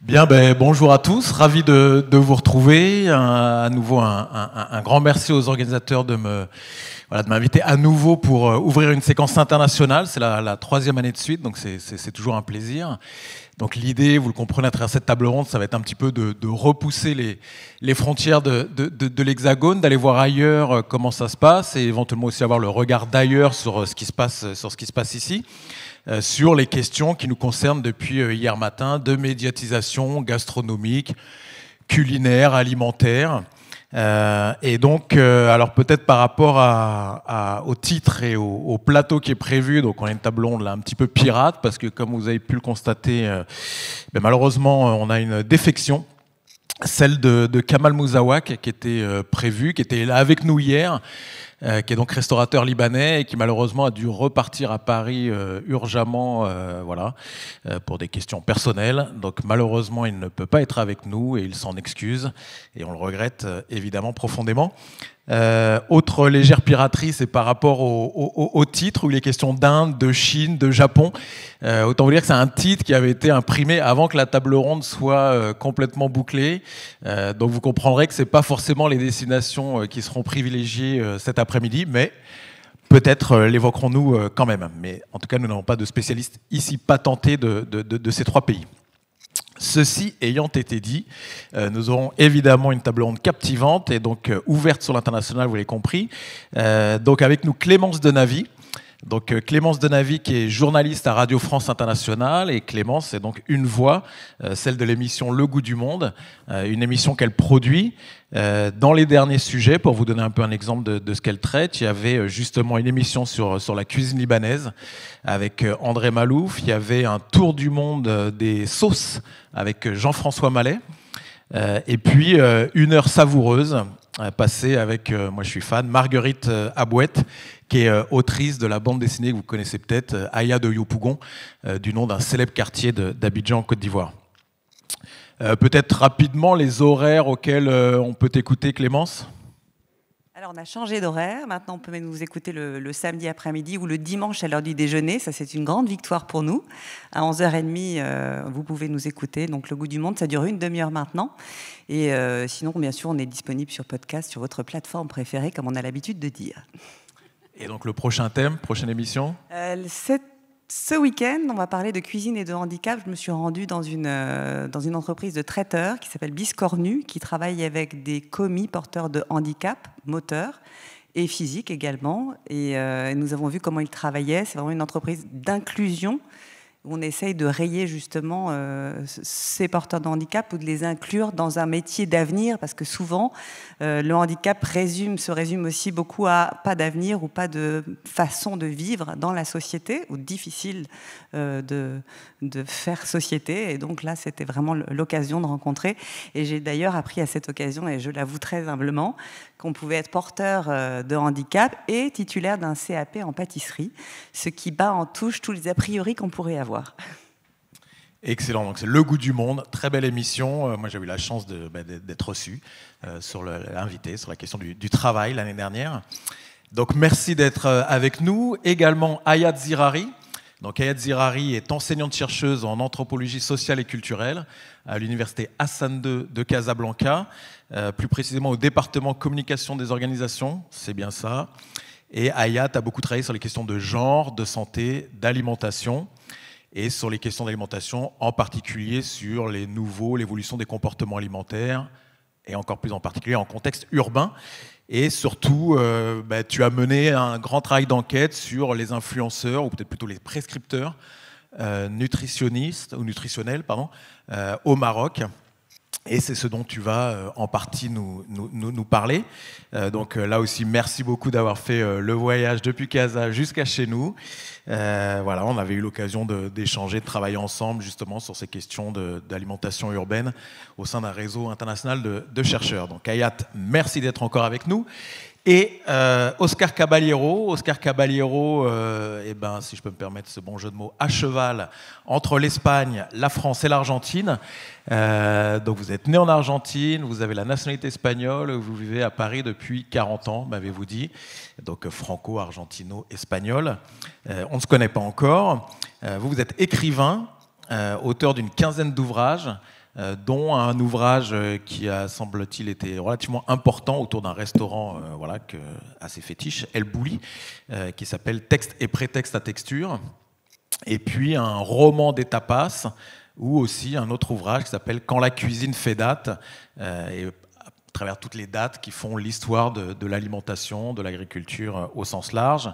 Bien, bonjour à tous, ravi de vous retrouver. À nouveau, un grand merci aux organisateurs de m'inviter à nouveau pour ouvrir une séquence internationale. C'est la troisième année de suite, donc c'est toujours un plaisir. Donc l'idée, vous le comprenez à travers cette table ronde, ça va être un petit peu de repousser les frontières de l'Hexagone, d'aller voir ailleurs comment ça se passe et éventuellement aussi avoir le regard d'ailleurs sur ce qui se passe ici. Sur les questions qui nous concernent depuis hier matin, de médiatisation gastronomique, culinaire, alimentaire. Et donc, alors peut-être par rapport au titre et au plateau qui est prévu, donc on a une table ronde là un petit peu pirate, parce que comme vous avez pu le constater, malheureusement on a une défection, celle de Kamal Mouzawak qui était prévue, qui était là avec nous hier, qui est donc restaurateur libanais et qui malheureusement a dû repartir à Paris urgemment, pour des questions personnelles. Donc malheureusement, il ne peut pas être avec nous et il s'en excuse et on le regrette évidemment profondément. Autre légère piraterie, c'est par rapport au titre où il est question d'Inde, de Chine, de Japon. Autant vous dire que c'est un titre qui avait été imprimé avant que la table ronde soit complètement bouclée. Donc vous comprendrez que c'est pas forcément les destinations qui seront privilégiées cet après-midi, mais peut-être l'évoquerons-nous quand même. Mais en tout cas, nous n'avons pas de spécialistes ici patentés de ces trois pays. Ceci ayant été dit, nous aurons évidemment une table ronde captivante et donc ouverte sur l'international, vous l'avez compris. Donc avec nous Clémence Denavy. Donc Clémence Denavy qui est journaliste à Radio France Internationale, et Clémence c'est donc une voix, celle de l'émission Le Goût du Monde, une émission qu'elle produit. Dans les derniers sujets, pour vous donner un peu un exemple de ce qu'elle traite, il y avait justement une émission sur la cuisine libanaise avec André Malouf, il y avait un tour du monde des sauces avec Jean-François Mallet, et puis une heure savoureuse passée avec, moi je suis fan, Marguerite Abouette, qui est autrice de la bande dessinée que vous connaissez peut-être, Aya de Yopougon, du nom d'un célèbre quartier d'Abidjan en Côte d'Ivoire. Peut-être rapidement les horaires auxquels on peut écouter, Clémence ? Alors on a changé d'horaire, maintenant on peut nous écouter le samedi après-midi ou le dimanche à l'heure du déjeuner, ça c'est une grande victoire pour nous. À 11h30, vous pouvez nous écouter, donc Le Goût du Monde, ça dure une demi-heure maintenant. Et sinon, bien sûr, on est disponible sur podcast, sur votre plateforme préférée, comme on a l'habitude de dire. Et donc le prochain thème, prochaine émission ? Ce week-end, on va parler de cuisine et de handicap. Je me suis rendue dans une entreprise de traiteurs qui s'appelle Biscornu, qui travaille avec des commis porteurs de handicap moteur et physique également. Et nous avons vu comment ils travaillaient. C'est vraiment une entreprise d'inclusion où on essaye de rayer justement ces porteurs de handicap ou de les inclure dans un métier d'avenir, parce que souvent le handicap se résume aussi beaucoup à pas d'avenir ou pas de façon de vivre dans la société, ou difficile de faire société. Et donc là, c'était vraiment l'occasion de rencontrer. Et j'ai d'ailleurs appris à cette occasion, et je l'avoue très humblement, qu'on pouvait être porteur de handicap et titulaire d'un CAP en pâtisserie, ce qui bat en touche tous les a priori qu'on pourrait avoir. Excellent, donc c'est Le Goût du Monde, très belle émission. Moi j'ai eu la chance d'être reçu sur l'invité, sur la question du travail l'année dernière. Donc merci d'être avec nous. Également Ayat Zirari. Donc Ayat Zirari est enseignante-chercheuse en anthropologie sociale et culturelle à l'université Hassan II de Casablanca, plus précisément au département communication des organisations, c'est bien ça. Et Ayat a beaucoup travaillé sur les questions de genre, de santé, d'alimentation, et sur les questions d'alimentation, en particulier sur l'évolution des comportements alimentaires, et encore plus en particulier en contexte urbain. Et surtout, tu as mené un grand travail d'enquête sur les influenceurs, ou peut-être plutôt les prescripteurs nutritionnistes, ou nutritionnels, au Maroc. Et c'est ce dont tu vas en partie nous parler. Donc là aussi, merci beaucoup d'avoir fait le voyage depuis Casa jusqu'à chez nous. On avait eu l'occasion d'échanger, de travailler ensemble justement sur ces questions d'alimentation urbaine au sein d'un réseau international de chercheurs. Donc Ayat, merci d'être encore avec nous. Et Oscar Caballero, si je peux me permettre ce bon jeu de mots, à cheval entre l'Espagne, la France et l'Argentine. Donc vous êtes né en Argentine, vous avez la nationalité espagnole, vous vivez à Paris depuis 40 ans, m'avez-vous dit. Donc franco-argentino-espagnol. On ne se connaît pas encore. Vous êtes écrivain, auteur d'une quinzaine d'ouvrages, dont un ouvrage qui a, semble-t-il, été relativement important autour d'un restaurant voilà, assez fétiche, El Bulli, qui s'appelle Texte et prétexte à texture. Et puis un roman des tapas, ou aussi un autre ouvrage qui s'appelle Quand la cuisine fait date, et à travers toutes les dates qui font l'histoire de l'alimentation, de l'agriculture au sens large.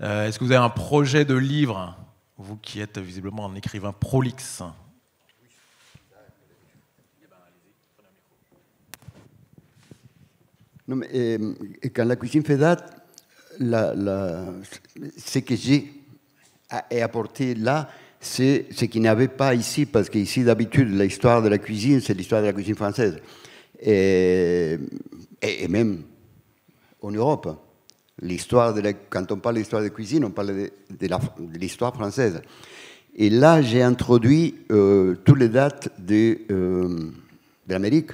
Est-ce que vous avez un projet de livre, vous qui êtes visiblement un écrivain prolixe? Non, mais, quand la cuisine fait date, ce que j'ai apporté là, c'est ce qu'il n'y avait pas ici, parce qu'ici, d'habitude, l'histoire de la cuisine, c'est l'histoire de la cuisine française. Et même en Europe, quand on parle d'histoire de cuisine, on parle de l'histoire française. Et là, j'ai introduit toutes les dates de l'Amérique.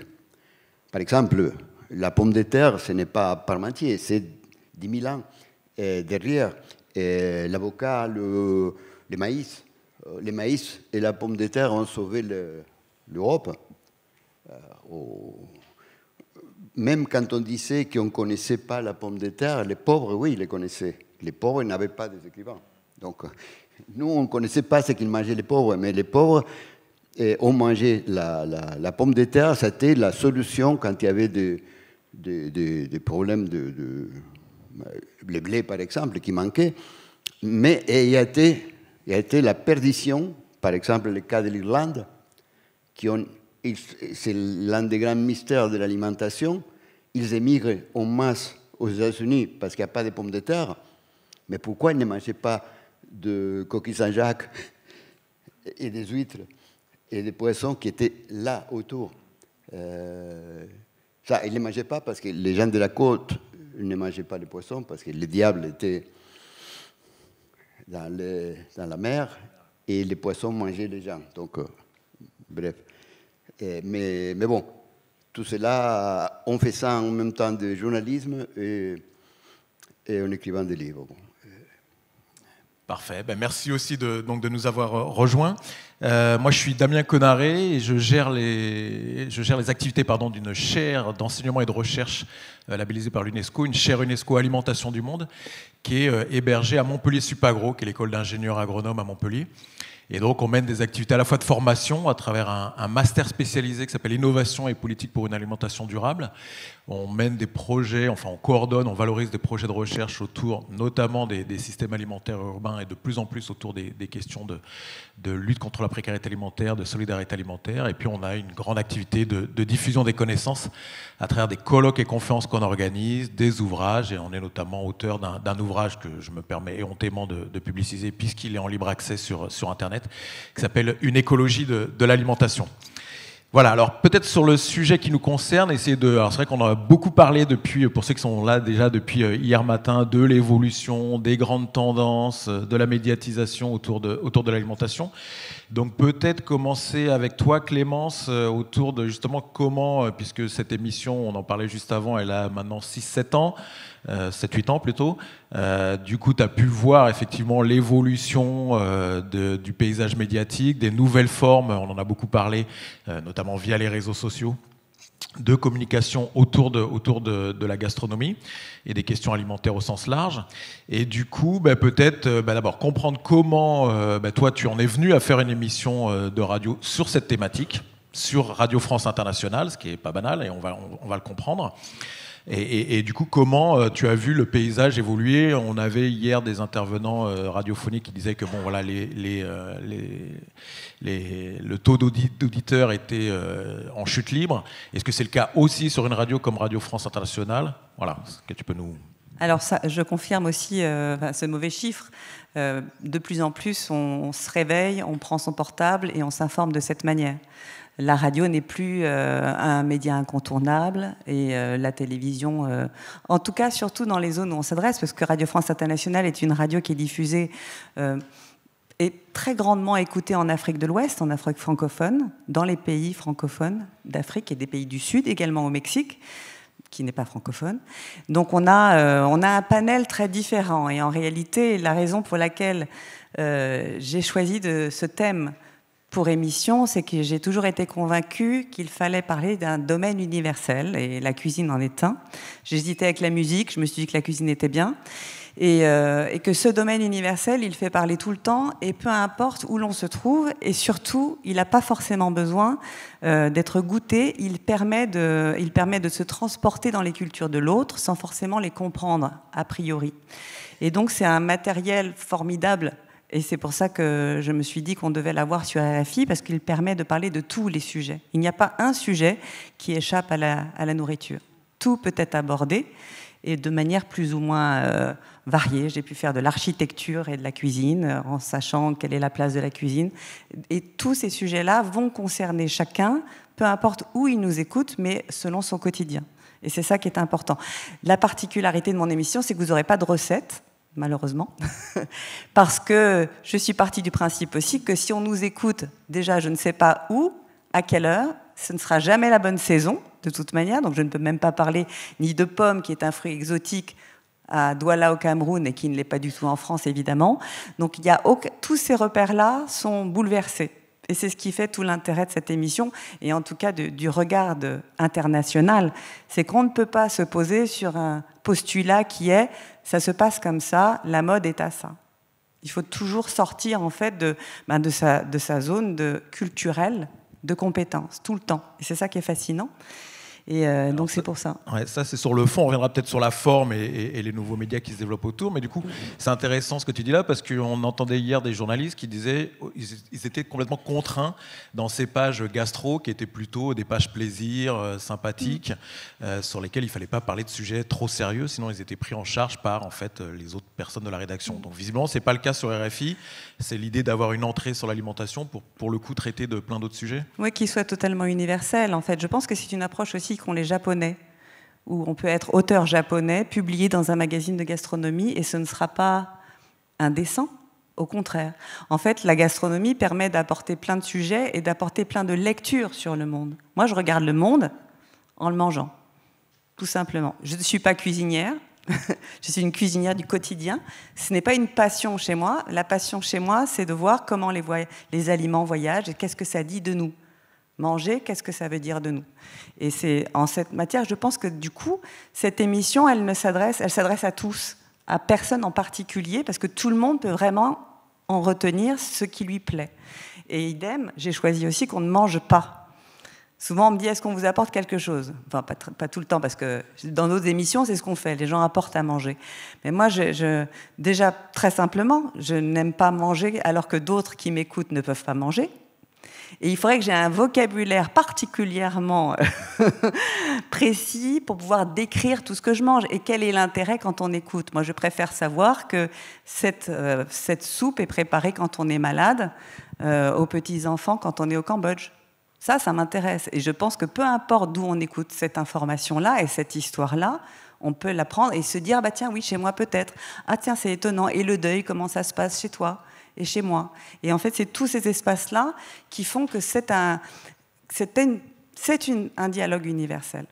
Par exemple, la pomme de terre, ce n'est pas Parmentier, c'est 10 000 ans derrière. L'avocat, le maïs. Les maïs et la pomme de terre ont sauvé l'Europe. Même quand on disait qu'on ne connaissait pas la pomme de terre, les pauvres, oui, ils les connaissaient. Les pauvres n'avaient pas des écrivains. Donc, nous, on ne connaissait pas ce qu'ils mangeaient, les pauvres, mais les pauvres ont mangé la pomme de terre. C'était la solution quand il y avait des problèmes le blé, par exemple, qui manquait. Mais il y a été la perdition, par exemple, le cas de l'Irlande, c'est l'un des grands mystères de l'alimentation. Ils émigrent en masse aux États-Unis parce qu'il n'y a pas de pommes de terre. Mais pourquoi ils ne mangeaient pas de coquilles Saint-Jacques et des huîtres et des poissons qui étaient là autour? Ça, ils ne les mangeaient pas parce que les gens de la côte ne mangeaient pas les poissons parce que le diable était dans la mer et les poissons mangeaient les gens. Donc, bref. Mais bon, tout cela, on fait ça en même temps de journalisme et en écrivant des livres. Bon. Parfait. Ben, merci aussi de nous avoir rejoints. Moi, je suis Damien Conaré et je gère les activités d'une chaire d'enseignement et de recherche labellisée par l'UNESCO, une chaire UNESCO Alimentation du Monde, qui est hébergée à Montpellier-Supagro, qui est l'école d'ingénieurs agronomes à Montpellier. Et donc, on mène des activités à la fois de formation à travers un master spécialisé qui s'appelle Innovation et politique pour une alimentation durable. On mène des projets, enfin on coordonne, on valorise des projets de recherche autour notamment des systèmes alimentaires urbains et de plus en plus autour des questions de lutte contre la précarité alimentaire, de solidarité alimentaire. Et puis on a une grande activité de diffusion des connaissances à travers des colloques et conférences qu'on organise, des ouvrages, et on est notamment auteur d'un ouvrage que je me permets éhontément de publiciser puisqu'il est en libre accès sur Internet, qui s'appelle « Une écologie de l'alimentation ». Voilà, alors peut-être sur le sujet qui nous concerne, alors c'est vrai qu'on en a beaucoup parlé depuis, pour ceux qui sont là déjà depuis hier matin, de l'évolution, des grandes tendances, de la médiatisation autour de l'alimentation. Donc peut-être commencer avec toi, Clémence, autour de justement comment, puisque cette émission, on en parlait juste avant, elle a maintenant 6-7 ans, 7-8 ans plutôt. Du coup, tu as pu voir effectivement l'évolution du paysage médiatique, des nouvelles formes, on en a beaucoup parlé, notamment via les réseaux sociaux, de communication autour de la gastronomie et des questions alimentaires au sens large. Et du coup, peut-être d'abord comprendre comment toi, tu en es venu à faire une émission de radio sur cette thématique, sur Radio France Internationale, ce qui n'est pas banal, et on va le comprendre. Et du coup, comment tu as vu le paysage évoluer? On avait hier des intervenants radiophoniques qui disaient que bon, voilà, le taux d'auditeurs était en chute libre. Est-ce que c'est le cas aussi sur une radio comme Radio France Internationale? Voilà, est-ce que tu peux nous... Alors ça, je confirme aussi ce mauvais chiffre. De plus en plus, on se réveille, on prend son portable et on s'informe de cette manière. La radio n'est plus un média incontournable et la télévision, en tout cas surtout dans les zones où on s'adresse, parce que Radio France Internationale est une radio qui est diffusée et très grandement écoutée en Afrique de l'Ouest, en Afrique francophone, dans les pays francophones d'Afrique et des pays du Sud, également au Mexique, qui n'est pas francophone. Donc on a un panel très différent. Et en réalité, la raison pour laquelle j'ai choisi ce thème pour émission, c'est que j'ai toujours été convaincue qu'il fallait parler d'un domaine universel, et la cuisine en est un. J'hésitais avec la musique, je me suis dit que la cuisine était bien, et que ce domaine universel, il fait parler tout le temps, et peu importe où l'on se trouve, et surtout, il n'a pas forcément besoin d'être goûté, il permet de se transporter dans les cultures de l'autre sans forcément les comprendre a priori. Et donc c'est un matériel formidable. Et c'est pour ça que je me suis dit qu'on devait l'avoir sur RFI, parce qu'il permet de parler de tous les sujets. Il n'y a pas un sujet qui échappe à la nourriture. Tout peut être abordé, et de manière plus ou moins variée. J'ai pu faire de l'architecture et de la cuisine, en sachant quelle est la place de la cuisine. Et tous ces sujets-là vont concerner chacun, peu importe où il nous écoute, mais selon son quotidien. Et c'est ça qui est important. La particularité de mon émission, c'est que vous n'aurez pas de recettes, malheureusement, parce que je suis partie du principe aussi que si on nous écoute, déjà je ne sais pas où, à quelle heure, ce ne sera jamais la bonne saison, de toute manière, donc je ne peux même pas parler ni de pomme, qui est un fruit exotique à Douala au Cameroun et qui ne l'est pas du tout en France, évidemment. Donc tous ces repères-là sont bouleversés. Et c'est ce qui fait tout l'intérêt de cette émission, et en tout cas du regard international. C'est qu'on ne peut pas se poser sur un postulat qui est « ça se passe comme ça, la mode est à ça ». Il faut toujours sortir en fait de sa zone culturelle de compétences, tout le temps. Et c'est ça qui est fascinant. Et donc c'est pour ça. Ouais, ça c'est sur le fond, on reviendra peut-être sur la forme et les nouveaux médias qui se développent autour, mais du coup c'est intéressant ce que tu dis là, parce qu'on entendait hier des journalistes qui disaient ils étaient complètement contraints dans ces pages gastro qui étaient plutôt des pages plaisir, sympathiques, sur lesquelles il ne fallait pas parler de sujets trop sérieux, sinon ils étaient pris en charge par en fait, les autres personnes de la rédaction. Donc visiblement ce n'est pas le cas sur RFI, c'est l'idée d'avoir une entrée sur l'alimentation pour le coup traiter de plein d'autres sujets. Oui, qui soit totalement universel en fait. Je pense que c'est une approche aussi qu'ont les Japonais, où on peut être auteur japonais, publié dans un magazine de gastronomie, et ce ne sera pas indécent, au contraire. En fait, la gastronomie permet d'apporter plein de sujets et d'apporter plein de lectures sur le monde. Moi, je regarde le monde en le mangeant, tout simplement. Je ne suis pas cuisinière, je suis une cuisinière du quotidien. Ce n'est pas une passion chez moi. La passion chez moi, c'est de voir comment les aliments voyagent et qu'est-ce que ça dit de nous. Manger, qu'est-ce que ça veut dire de nous? Et c'est en cette matière, je pense que du coup, cette émission, elle s'adresse à tous, à personne en particulier, parce que tout le monde peut vraiment en retenir ce qui lui plaît. Et idem, j'ai choisi aussi qu'on ne mange pas. Souvent, on me dit, est-ce qu'on vous apporte quelque chose? Enfin, pas tout le temps, parce que dans d'autres émissions, c'est ce qu'on fait. Les gens apportent à manger. Mais moi, déjà, très simplement, je n'aime pas manger alors que d'autres qui m'écoutent ne peuvent pas manger. Et il faudrait que j'ai un vocabulaire particulièrement précis pour pouvoir décrire tout ce que je mange. Et quel est l'intérêt quand on écoute? Moi, je préfère savoir que cette soupe est préparée quand on est malade, aux petits-enfants quand on est au Cambodge. Ça m'intéresse. Et je pense que peu importe d'où on écoute cette information-là et cette histoire-là, on peut la prendre et se dire, bah tiens, oui, chez moi peut-être. Ah tiens, c'est étonnant. Et le deuil, comment ça se passe chez toi et chez moi? Et en fait, c'est tous ces espaces-là qui font que c'est un dialogue universel.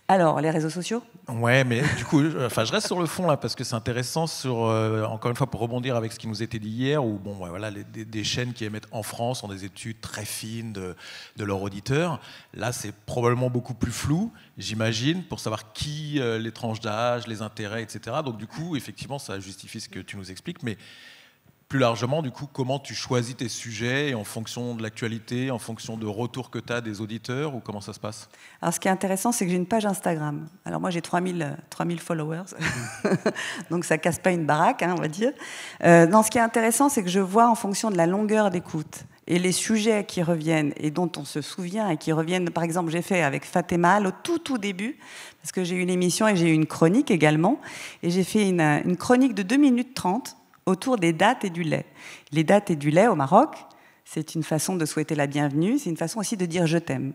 Alors, les réseaux sociaux? Ouais, mais du coup, je reste sur le fond là, parce que c'est intéressant encore une fois, pour rebondir avec ce qui nous était dit hier, où bon, voilà, des chaînes qui émettent en France ont des études très fines de leurs auditeurs. Là, c'est probablement beaucoup plus flou, j'imagine, pour savoir qui, les tranches d'âge, les intérêts, etc. Donc du coup, effectivement, ça justifie ce que tu nous expliques, mais plus largement, du coup, comment tu choisis tes sujets en fonction de l'actualité, en fonction de retours que tu as des auditeurs, ou comment ça se passe? Alors, ce qui est intéressant, c'est que j'ai une page Instagram. Alors, moi, j'ai 3000 followers, donc ça casse pas une baraque, hein, on va dire. Ce qui est intéressant, c'est que je vois en fonction de la longueur d'écoute et les sujets qui reviennent et dont on se souvient et qui reviennent. Par exemple, j'ai fait avec Fatima au tout début, parce que j'ai eu une émission et j'ai eu une chronique également, et j'ai fait une chronique de 2 minutes 30 autour des dattes et du lait. Les dattes et du lait au Maroc, c'est une façon de souhaiter la bienvenue, c'est une façon aussi de dire « je t'aime ».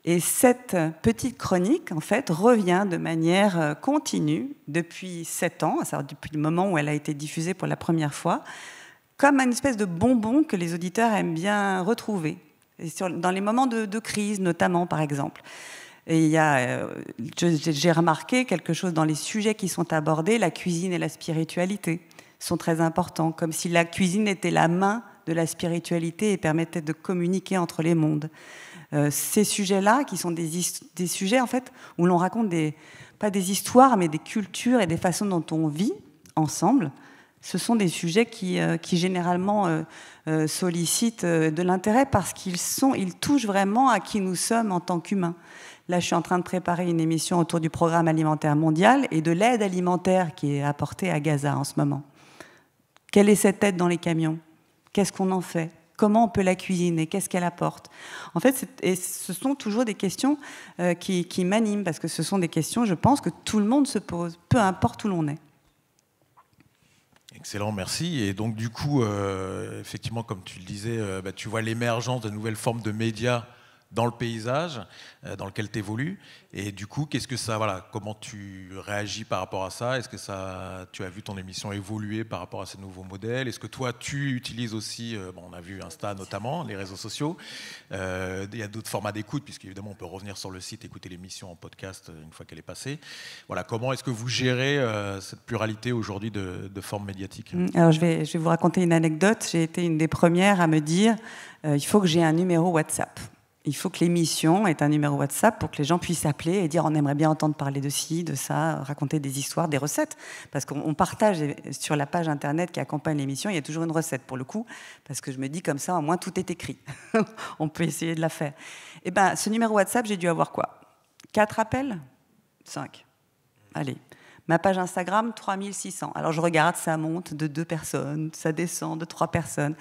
Et cette petite chronique, en fait, revient de manière continue depuis 7 ans, c'est-à-dire depuis le moment où elle a été diffusée pour la première fois, comme une espèce de bonbon que les auditeurs aiment bien retrouver, et dans les moments de crise notamment, par exemple. Et j'ai remarqué quelque chose dans les sujets qui sont abordés, la cuisine et la spiritualité sont très importants, comme si la cuisine était la main de la spiritualité et permettait de communiquer entre les mondes. Ces sujets-là, qui sont des sujets en fait où l'on raconte pas des histoires, mais des cultures et des façons dont on vit ensemble, ce sont des sujets qui généralement sollicitent de l'intérêt parce ils touchent vraiment à qui nous sommes en tant qu'humains. Là, je suis en train de préparer une émission autour du programme alimentaire mondial et de l'aide alimentaire qui est apportée à Gaza en ce moment. Quelle est cette aide dans les camions? Qu'est-ce qu'on en fait? Comment on peut la cuisiner? Qu'est-ce qu'elle apporte? En fait, ce sont toujours des questions qui m'animent, parce que ce sont des questions, je pense, que tout le monde se pose, peu importe où l'on est. Excellent, merci. Et donc, du coup, effectivement, comme tu le disais, tu vois l'émergence de nouvelles formes de médias dans le paysage dans lequel tu évolues. Et du coup, comment tu réagis par rapport à ça? Est-ce que tu as vu ton émission évoluer par rapport à ces nouveaux modèles? Est-ce que toi, tu utilises aussi, on a vu Insta notamment, les réseaux sociaux. Il y a d'autres formats d'écoute, puisqu'évidemment, on peut revenir sur le site, écouter l'émission en podcast une fois qu'elle est passée. Voilà, comment est-ce que vous gérez cette pluralité aujourd'hui de formes médiatiques? Alors, je vais vous raconter une anecdote. J'ai été une des premières à me dire il faut que j'ai un numéro WhatsApp. Il faut que l'émission ait un numéro WhatsApp pour que les gens puissent appeler et dire on aimerait bien entendre parler de ci, de ça, raconter des histoires, des recettes. Parce qu'on partage sur la page internet qui accompagne l'émission, il y a toujours une recette pour le coup, parce que je me dis comme ça, au moins tout est écrit. On peut essayer de la faire. Et ben, ce numéro WhatsApp, j'ai dû avoir quoi? 4 appels? 5. Allez. Ma page Instagram, 3600. Alors je regarde, ça monte de 2 personnes, ça descend de 3 personnes.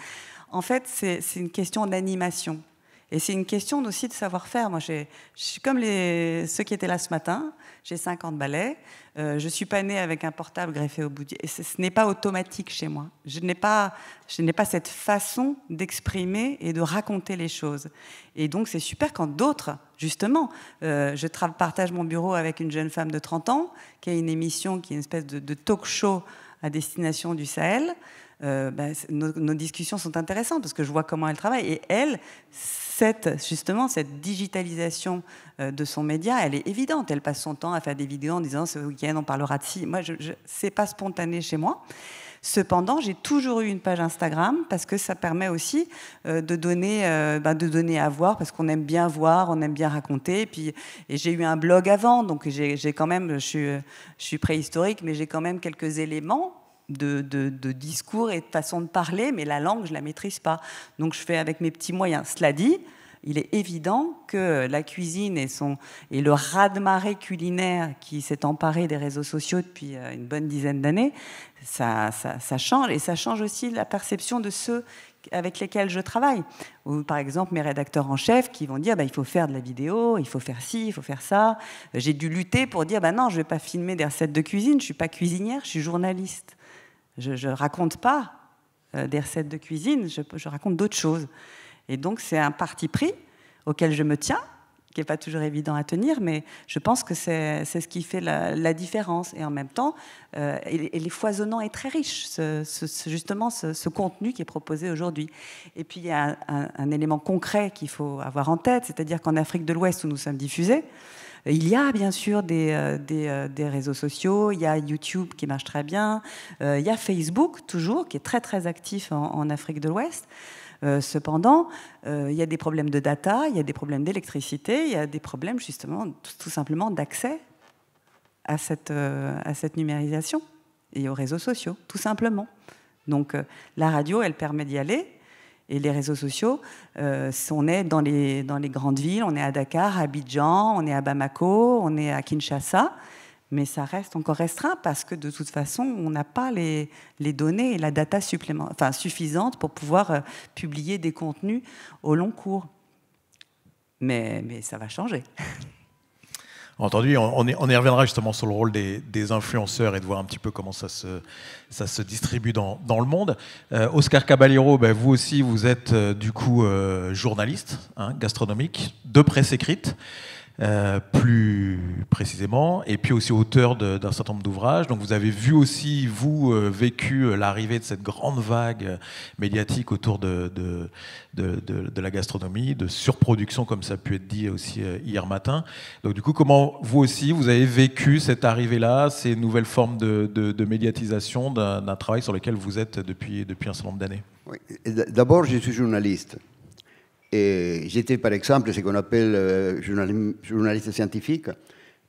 En fait, c'est une question d'animation. Et c'est une question aussi de savoir-faire. Moi, je suis comme ceux qui étaient là ce matin. J'ai 50 balais. Je ne suis pas née avec un portable greffé au bout. Et ce n'est pas automatique chez moi. Je n'ai pas cette façon d'exprimer et de raconter les choses. Et donc, c'est super quand d'autres, justement, je partage mon bureau avec une jeune femme de 30 ans qui a une émission qui est une espèce de talk show à destination du Sahel. Nos discussions sont intéressantes parce que je vois comment elle travaille. Et elle, justement, cette digitalisation de son média, elle est évidente. Elle passe son temps à faire des vidéos en disant ce week-end on parlera de ci. Moi, c'est pas spontané chez moi. Cependant, j'ai toujours eu une page Instagram parce que ça permet aussi de donner à voir, parce qu'on aime bien voir, on aime bien raconter. Et j'ai eu un blog avant, donc j'ai quand même, je suis préhistorique, mais j'ai quand même quelques éléments de discours et de façon de parler, mais la langue, je ne la maîtrise pas. Donc je fais avec mes petits moyens. Cela dit, il est évident que la cuisine et le raz-de-marée culinaire qui s'est emparé des réseaux sociaux depuis une bonne dizaine d'années, ça change. Et ça change aussi la perception de ceux avec lesquels je travaille. Ou, par exemple, mes rédacteurs en chef qui vont dire il faut faire de la vidéo, il faut faire ci, il faut faire ça. J'ai dû lutter pour dire non, je ne vais pas filmer des recettes de cuisine, je ne suis pas cuisinière, je suis journaliste. Je ne raconte pas des recettes de cuisine, je raconte d'autres choses. Et donc, c'est un parti pris auquel je me tiens, qui n'est pas toujours évident à tenir, mais je pense que c'est ce qui fait la différence. Et en même temps, il est foisonnant et très riche, justement, ce contenu qui est proposé aujourd'hui. Et puis, il y a un élément concret qu'il faut avoir en tête, c'est-à-dire qu'en Afrique de l'Ouest, où nous sommes diffusés, il y a bien sûr des réseaux sociaux, il y a YouTube qui marche très bien, il y a Facebook toujours, qui est très très actif en Afrique de l'Ouest. Cependant, il y a des problèmes de data, il y a des problèmes d'électricité, il y a des problèmes justement tout simplement d'accès à cette numérisation et aux réseaux sociaux, tout simplement. Donc la radio, elle permet d'y aller. Et les réseaux sociaux, on est dans les grandes villes, on est à Dakar, à Abidjan, on est à Bamako, on est à Kinshasa, mais ça reste encore restreint parce que de toute façon, on n'a pas les données et la data suffisante pour pouvoir publier des contenus au long cours. Mais ça va changer. Entendu, on y reviendra justement sur le rôle des influenceurs et de voir un petit peu comment ça se distribue dans le monde. Oscar Caballero, vous aussi, vous êtes du coup journaliste gastronomique, de presse écrite, plus précisément, et puis aussi auteur d'un certain nombre d'ouvrages. Donc vous avez vu aussi, vécu l'arrivée de cette grande vague médiatique autour de la gastronomie, de surproduction, comme ça a pu être dit aussi hier matin. Donc du coup, comment vous aussi, vous avez vécu cette arrivée-là, ces nouvelles formes de médiatisation d'un travail sur lequel vous êtes depuis un certain nombre d'années? Oui. D'abord, je suis journaliste. Et j'étais, par exemple, ce qu'on appelle journaliste scientifique.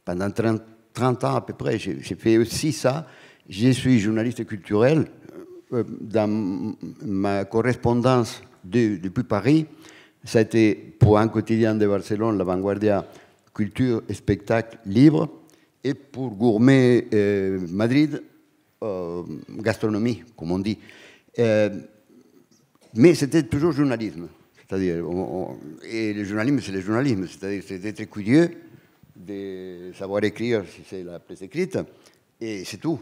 Pendant 30 ans à peu près, j'ai fait aussi ça. Je suis journaliste culturel. Dans ma correspondance depuis Paris, ça a été pour un quotidien de Barcelone, La Vanguardia, culture et spectacle libre, et pour Gourmet Madrid, gastronomie, comme on dit. Mais c'était toujours journalisme. C'est-à-dire, et le journalisme, c'est le journalisme. C'est-à-dire, c'est d'être curieux, de savoir écrire si c'est la presse écrite, et c'est tout.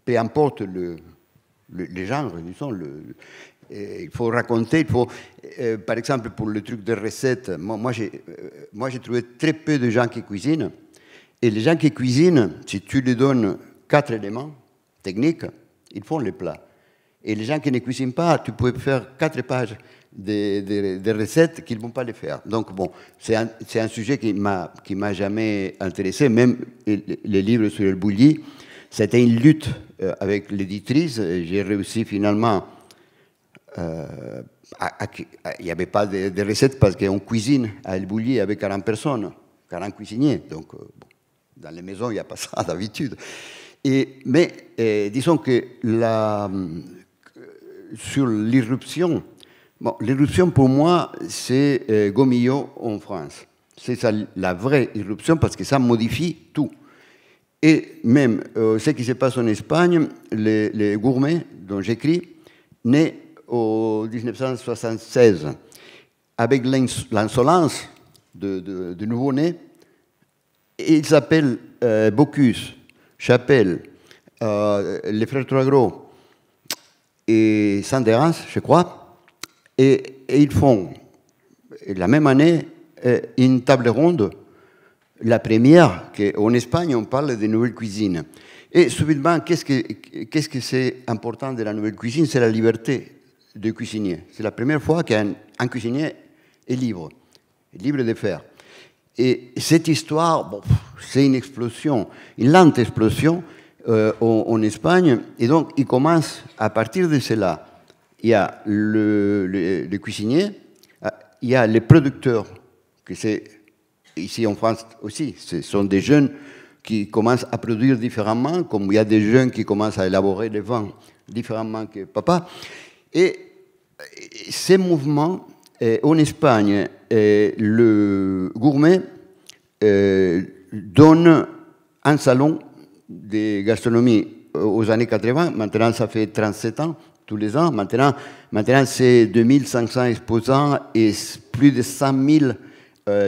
Peu importe le genre, disons, il faut raconter, il faut, par exemple, pour le truc de recettes, moi j'ai trouvé très peu de gens qui cuisinent, et les gens qui cuisinent, si tu leur donnes 4 éléments techniques, ils font les plats. Et les gens qui ne cuisinent pas, tu peux faire 4 pages de recettes qu'ils ne vont pas les faire. Donc bon, c'est un sujet qui m'a jamais intéressé, même les livres sur le bouilli. C'était une lutte avec l'éditrice. J'ai réussi finalement. Il n'y avait pas de recettes parce qu'on cuisine à El Bulli avec 40 personnes, 40 cuisiniers. Donc, bon, dans les maisons, il n'y a pas ça d'habitude. Mais disons que sur l'irruption, bon, l'irruption pour moi, c'est Gaumillot en France. C'est ça la vraie irruption parce que ça modifie tout. Et même ce qui se passe en Espagne, les gourmets dont j'écris, nés en 1976, avec l'insolence de nouveau-nés, ils s'appellent Bocuse, Chapelle, les Frères Troisgros et Saint-Dérance, je crois, et ils font la même année une table ronde. La première, qu'en Espagne, on parle de nouvelle cuisine. Et subitement, qu'est-ce que c'est important de la nouvelle cuisine? C'est la liberté du cuisinier. C'est la première fois qu'un cuisinier est libre de faire. Et cette histoire, bon, c'est une explosion, une lente explosion en Espagne. Et donc, il commence, à partir de cela, il y a le cuisinier, il y a les producteurs, que c'est... Ici en France aussi, ce sont des jeunes qui commencent à produire différemment, comme il y a des jeunes qui commencent à élaborer les vins différemment que papa. Et ces mouvements, en Espagne, le gourmet donne un salon de gastronomie aux années 80. Maintenant, ça fait 37 ans, tous les ans. Maintenant c'est 2500 exposants et plus de 100 000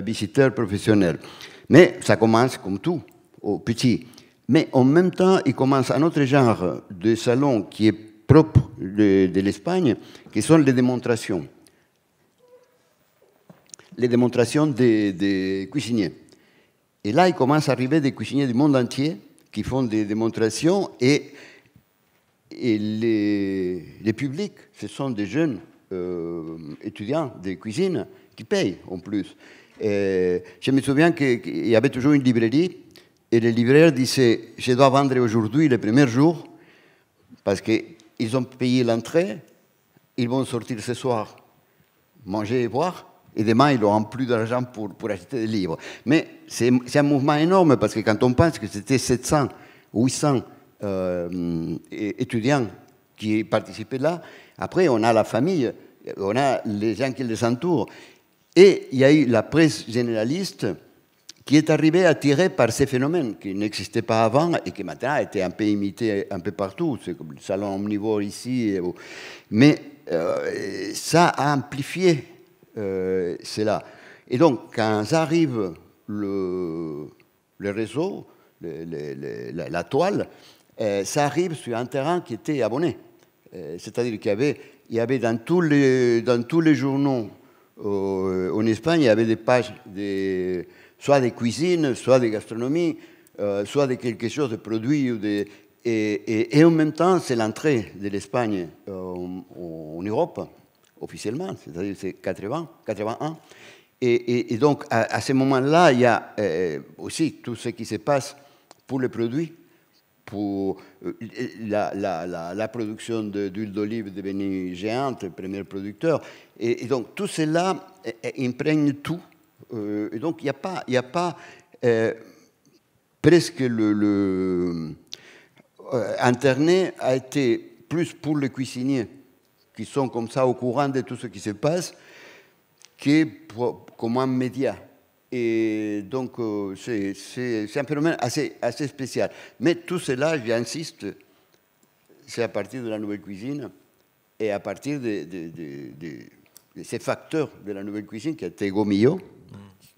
visiteurs professionnels. Mais ça commence comme tout, au petit. Mais en même temps, il commence un autre genre de salon qui est propre de l'Espagne, qui sont les démonstrations. Les démonstrations des cuisiniers. Et là, il commence à arriver des cuisiniers du monde entier qui font des démonstrations et les publics, ce sont des jeunes étudiants de cuisine qui payent en plus. Je me souviens qu'il y avait toujours une librairie et le libraire disait « Je dois vendre aujourd'hui le premier jour parce qu'ils ont payé l'entrée, ils vont sortir ce soir, manger et boire, et demain ils n'auront plus d'argent pour acheter des livres. » Mais c'est un mouvement énorme parce que quand on pense que c'était 700, 800 étudiants qui participaient là, après on a la famille, on a les gens qui les entourent. Et il y a eu la presse généraliste qui est arrivée attirée par ces phénomènes qui n'existaient pas avant et qui maintenant a été un peu imité un peu partout. C'est comme le salon omnivore ici. Mais ça a amplifié cela. Et donc, quand ça arrive, le réseau, la toile, ça arrive sur un terrain qui était abonné. C'est-à-dire qu'il y avait dans tous les journaux en Espagne, il y avait des pages soit de cuisine, soit de gastronomie, soit de quelque chose de produit. Et en même temps, c'est l'entrée de l'Espagne en Europe, officiellement, c'est-à-dire c'est 81. Et donc, à ce moment-là, il y a aussi tout ce qui se passe pour les produits, pour la production d'huile d'olive devenue géante, premier producteur. Et donc tout cela imprègne tout. Et donc il n'y a pas presque Internet a été plus pour les cuisiniers qui sont comme ça au courant de tout ce qui se passe que comme un média. Et donc, c'est un phénomène assez spécial. Mais tout cela, j'insiste, c'est à partir de la nouvelle cuisine et à partir de ces facteurs de la nouvelle cuisine qui a été Gomillot,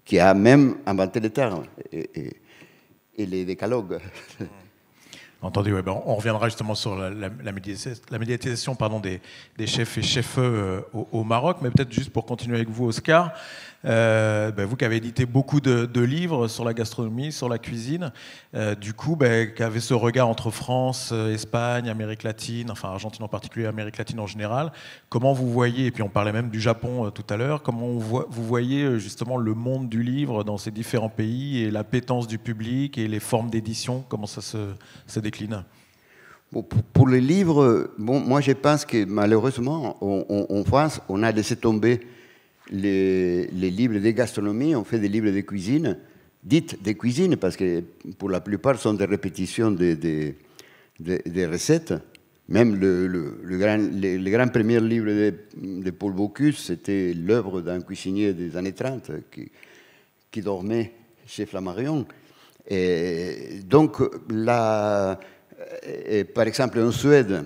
qui a même inventé les termes et les décalogues. Entendu, ouais, on reviendra justement sur la médiatisation des chefs et chefs au Maroc, mais peut-être juste pour continuer avec vous, Oscar, vous qui avez édité beaucoup de livres sur la gastronomie, sur la cuisine, du coup, qui avez ce regard entre France, Espagne, Amérique latine, enfin Argentine en particulier, Amérique latine en général, comment vous voyez, et puis on parlait même du Japon tout à l'heure, comment vous voyez justement le monde du livre dans ces différents pays et l'appétence du public et les formes d'édition, comment ça se décline? Bon, pour les livres, moi je pense que malheureusement, en France, on a laissé tomber les livres de gastronomie, on fait des livres de cuisine, dites de cuisine, parce que pour la plupart sont des répétitions des recettes. Même le grand premier livre de Paul Bocuse, c'était l'œuvre d'un cuisinier des années 30 qui dormait chez Flammarion. Et donc, par exemple, en Suède,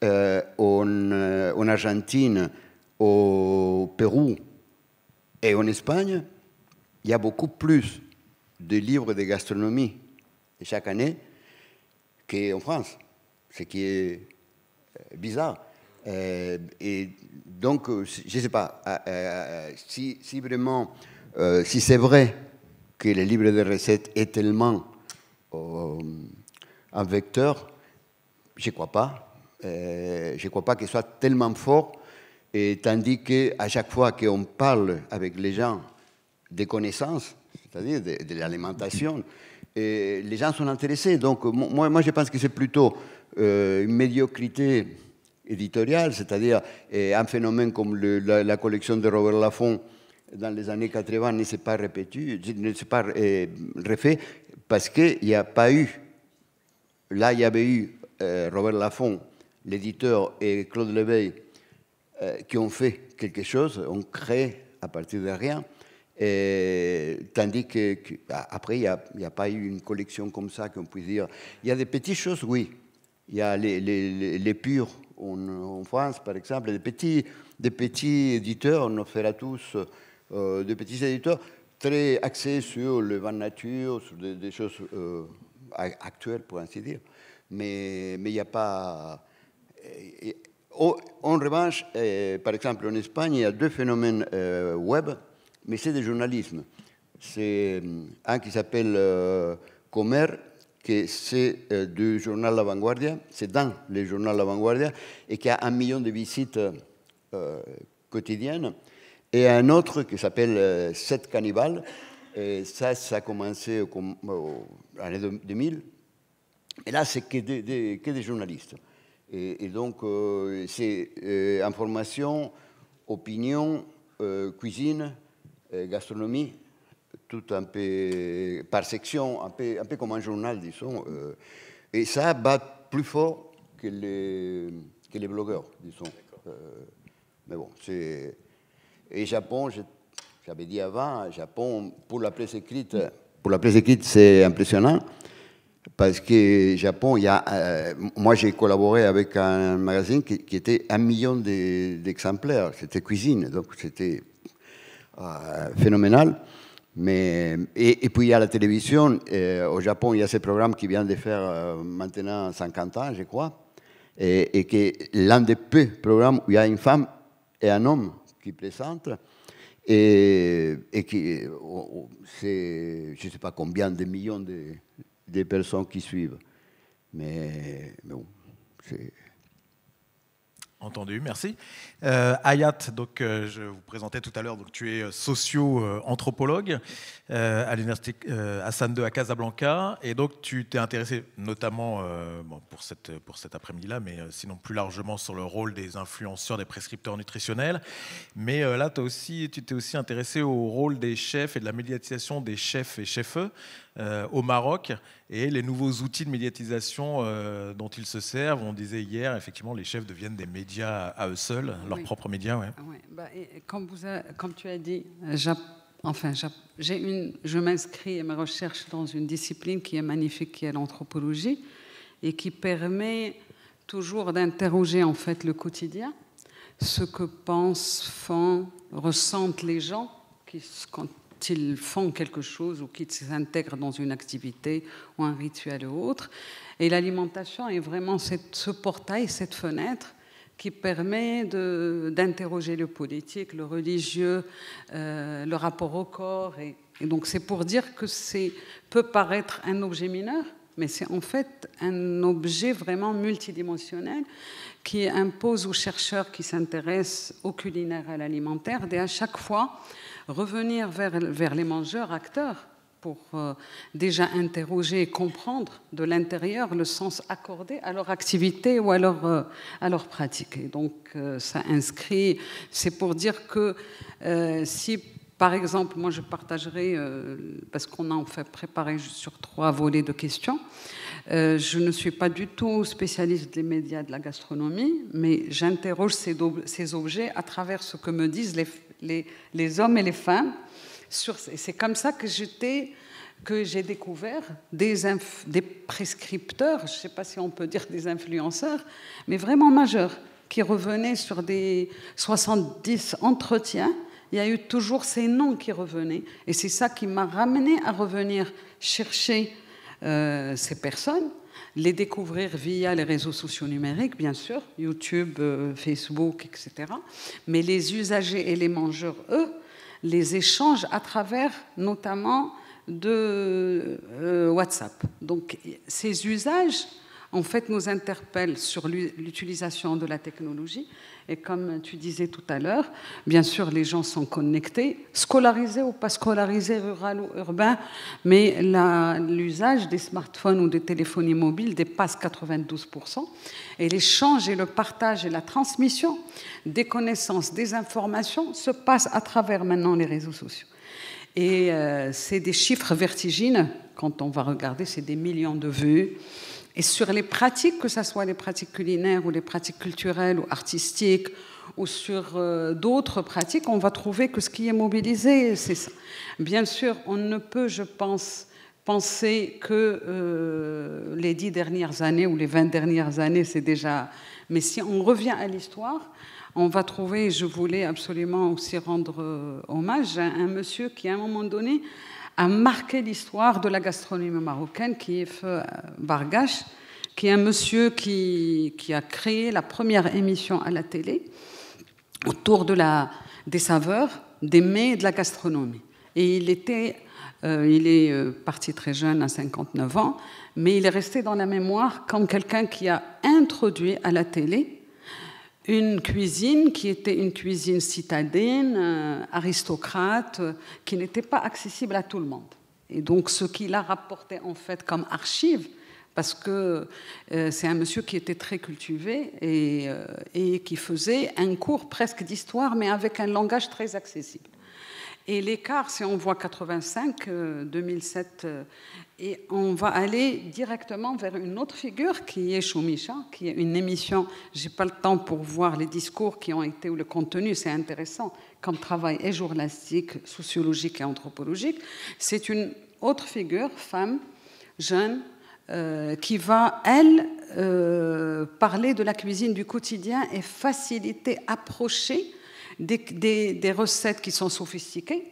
en Argentine, au Pérou et en Espagne, il y a beaucoup plus de livres de gastronomie chaque année qu'en France, ce qui est bizarre. Et donc, je ne sais pas, si vraiment, si c'est vrai que les livres de recettes est tellement un vecteur, je ne crois pas. Je ne crois pas qu'il soit tellement fort. Et tandis qu'à chaque fois qu'on parle avec les gens des connaissances, c'est-à-dire de l'alimentation, les gens sont intéressés. Donc moi je pense que c'est plutôt une médiocrité éditoriale, c'est-à-dire un phénomène comme la collection de Robert Laffont dans les années 80 ne s'est pas répété, ne s'est pas refait, parce qu'il n'y a pas eu. Là, il y avait eu Robert Laffont, l'éditeur, et Claude Leveille, qui ont fait quelque chose, ont créé à partir de rien, tandis qu'après, il n'y a pas eu une collection comme ça qu'on puisse dire. Il y a des petites choses, oui. Il y a les purs en France, par exemple, des petits éditeurs, on en fera tous, des petits éditeurs très axés sur le vin nature, sur des choses actuelles, pour ainsi dire. Mais il n'y a pas... En revanche, par exemple, en Espagne, il y a deux phénomènes web, mais c'est des journalismes. C'est un qui s'appelle Comer, que c'est du journal La Vanguardia, c'est dans le journal La Vanguardia, et qui a 1 million de visites quotidiennes. Et un autre qui s'appelle 7 Cannibales, et ça a commencé en l'année 2000. Et là, c'est que des journalistes. Et donc, c'est information, opinion, cuisine, gastronomie, tout un peu par section, un peu comme un journal, disons. Et ça bat plus fort que les blogueurs, disons. Mais bon, c'est... Et Japon, j'avais dit avant, Japon, pour la presse écrite, c'est impressionnant. Parce que Japon, moi j'ai collaboré avec un magazine qui était 1 million d'exemplaires. C'était cuisine, donc c'était phénoménal. Et puis il y a la télévision. Au Japon, il y a ce programme qui vient de faire maintenant 50 ans, je crois. Et qui est l'un des peu programmes où il y a une femme et un homme qui présentent. Et qui, c'est, je ne sais pas combien de millions de personnes qui suivent. Mais bon, c'est... Entendu, merci. Hayat, donc, je vous présentais tout à l'heure, donc, tu es socio-anthropologue à l'université Hassan II à Casablanca, et donc tu t'es intéressé notamment pour cet après-midi-là, mais sinon plus largement sur le rôle des influenceurs, des prescripteurs nutritionnels. Mais là, tu t'es aussi intéressé au rôle des chefs et de la médiatisation des chefs et cheffeux au Maroc et les nouveaux outils de médiatisation dont ils se servent. On disait hier, effectivement, les chefs deviennent des médias à eux seuls, leurs propres médias. Ouais. Oui, comme tu as dit, je m'inscris et me recherche dans une discipline qui est magnifique, qui est l'anthropologie, et qui permet toujours d'interroger en fait le quotidien, ce que pensent, font, ressentent les gens quand ils font quelque chose ou qu'ils s'intègrent dans une activité ou un rituel ou autre. Et l'alimentation est vraiment ce portail, cette fenêtre qui permet d'interroger le politique, le religieux, le rapport au corps. Et donc c'est pour dire que peut paraître un objet mineur, mais c'est en fait un objet vraiment multidimensionnel qui impose aux chercheurs qui s'intéressent au culinaire et à l'alimentaire d'à chaque fois revenir vers les mangeurs, acteurs, pour déjà interroger et comprendre de l'intérieur le sens accordé à leur activité ou à leur pratique. Et donc ça inscrit, c'est pour dire que si par exemple, moi je partagerai, parce qu'on a en fait préparé sur 3 volets de questions, je ne suis pas du tout spécialiste des médias de la gastronomie, mais j'interroge ces objets à travers ce que me disent les hommes et les femmes. C'est comme ça que j'ai découvert des prescripteurs, je ne sais pas si on peut dire des influenceurs, mais vraiment majeurs, qui revenaient sur des 70 entretiens. Il y a eu toujours ces noms qui revenaient. Et c'est ça qui m'a ramené à revenir chercher ces personnes, les découvrir via les réseaux sociaux numériques, bien sûr, YouTube, Facebook, etc. Mais les usagers et les mangeurs, eux, les échangent à travers notamment de WhatsApp. Donc ces usages, en fait, nous interpellent sur l'utilisation de la technologie. Et comme tu disais tout à l'heure, bien sûr, les gens sont connectés, scolarisés ou pas scolarisés, rural ou urbain, mais l'usage des smartphones ou des téléphonies mobiles dépasse 92%. Et l'échange et le partage et la transmission des connaissances, des informations se passent à travers maintenant les réseaux sociaux. Et c'est des chiffres vertigineux. Quand on va regarder, c'est des millions de vues. Et sur les pratiques, que ce soit les pratiques culinaires ou les pratiques culturelles ou artistiques ou sur d'autres pratiques, on va trouver que ce qui est mobilisé, c'est ça. Bien sûr, on ne peut, je pense, penser que les 10 dernières années ou les 20 dernières années, c'est déjà... Mais si on revient à l'histoire, on va trouver, je voulais absolument aussi rendre hommage à un monsieur qui, à un moment donné, a marqué l'histoire de la gastronomie marocaine, qui est Feu Bargache, qui est un monsieur qui a créé la première émission à la télé autour des saveurs, des mets et de la gastronomie. Et il est parti très jeune, à 59 ans, mais il est resté dans la mémoire comme quelqu'un qui a introduit à la télé une cuisine qui était une cuisine citadine, aristocrate, qui n'était pas accessible à tout le monde. Et donc, ce qu'il a rapporté en fait comme archive, parce que c'est un monsieur qui était très cultivé et qui faisait un cours presque d'histoire, mais avec un langage très accessible. Et l'écart, si on voit 85, 2007, et on va aller directement vers une autre figure qui est Choumicha, qui est une émission, je n'ai pas le temps pour voir les discours qui ont été, ou le contenu, c'est intéressant, comme travail et journalistique, sociologique et anthropologique. C'est une autre figure, femme, jeune, qui va, elle, parler de la cuisine du quotidien et faciliter, approcher des recettes qui sont sophistiquées,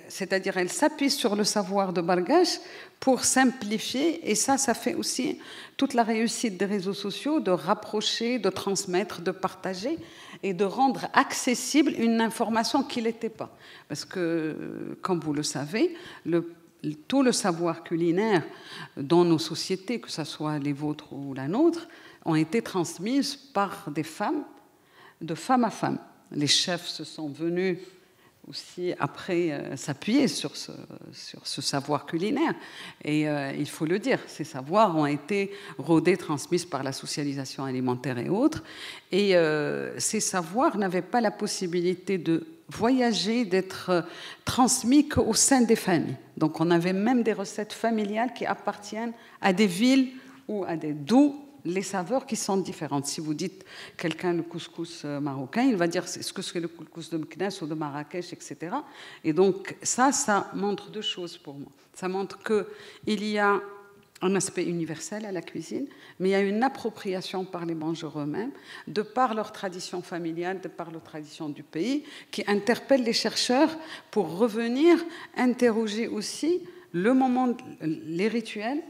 c'est-à-dire elle s'appuie sur le savoir de Bargache pour simplifier, et ça fait aussi toute la réussite des réseaux sociaux, de rapprocher, de transmettre, de partager et de rendre accessible une information qui ne l'était pas. Parce que, comme vous le savez, tout le savoir culinaire dans nos sociétés, que ce soit les vôtres ou la nôtre, ont été transmises par des femmes, de femme à femme. Les chefs se sont venus aussi après s'appuyer sur ce savoir culinaire. Et il faut le dire, ces savoirs ont été rodés, transmis par la socialisation alimentaire et autres. Et ces savoirs n'avaient pas la possibilité de voyager, d'être transmis qu'au sein des familles. Donc on avait même des recettes familiales qui appartiennent à des villes ou à des d'où les saveurs qui sont différentes. Si vous dites quelqu'un le couscous marocain, il va dire ce que c'est le couscous de Meknès ou de Marrakech, etc. Et donc ça montre deux choses pour moi. Ça montre qu'il y a un aspect universel à la cuisine, mais il y a une appropriation par les mangeurs eux-mêmes, de par leur tradition familiale, de par leur tradition du pays, qui interpelle les chercheurs pour revenir interroger aussi le moment, les rituels,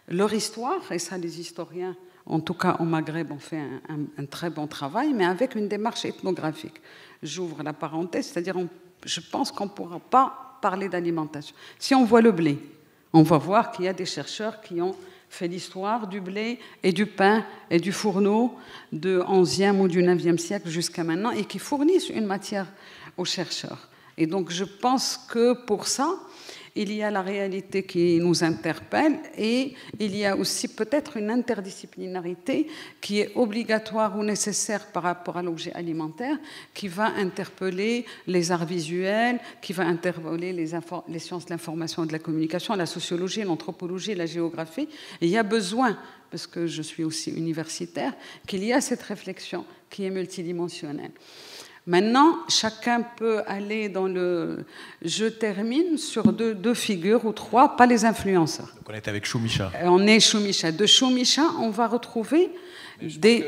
leur histoire, et ça les historiens, en tout cas au Maghreb, ont fait un très bon travail, mais avec une démarche ethnographique. J'ouvre la parenthèse, c'est-à-dire je pense qu'on ne pourra pas parler d'alimentation. Si on voit le blé, on va voir qu'il y a des chercheurs qui ont fait l'histoire du blé et du pain et du fourneau du XIe ou du IXe siècle jusqu'à maintenant et qui fournissent une matière aux chercheurs. Et donc je pense que pour ça, il y a la réalité qui nous interpelle et il y a aussi peut-être une interdisciplinarité qui est obligatoire ou nécessaire par rapport à l'objet alimentaire, qui va interpeller les arts visuels, qui va interpeller les sciences de l'information et de la communication, la sociologie, l'anthropologie, la géographie. Et il y a besoin, parce que je suis aussi universitaire, qu'il y ait cette réflexion qui est multidimensionnelle. Maintenant, chacun peut aller dans le... Je termine sur deux figures ou trois, pas les influenceurs. Donc on est avec Choumicha. On est Choumicha. De Choumicha, on va retrouver des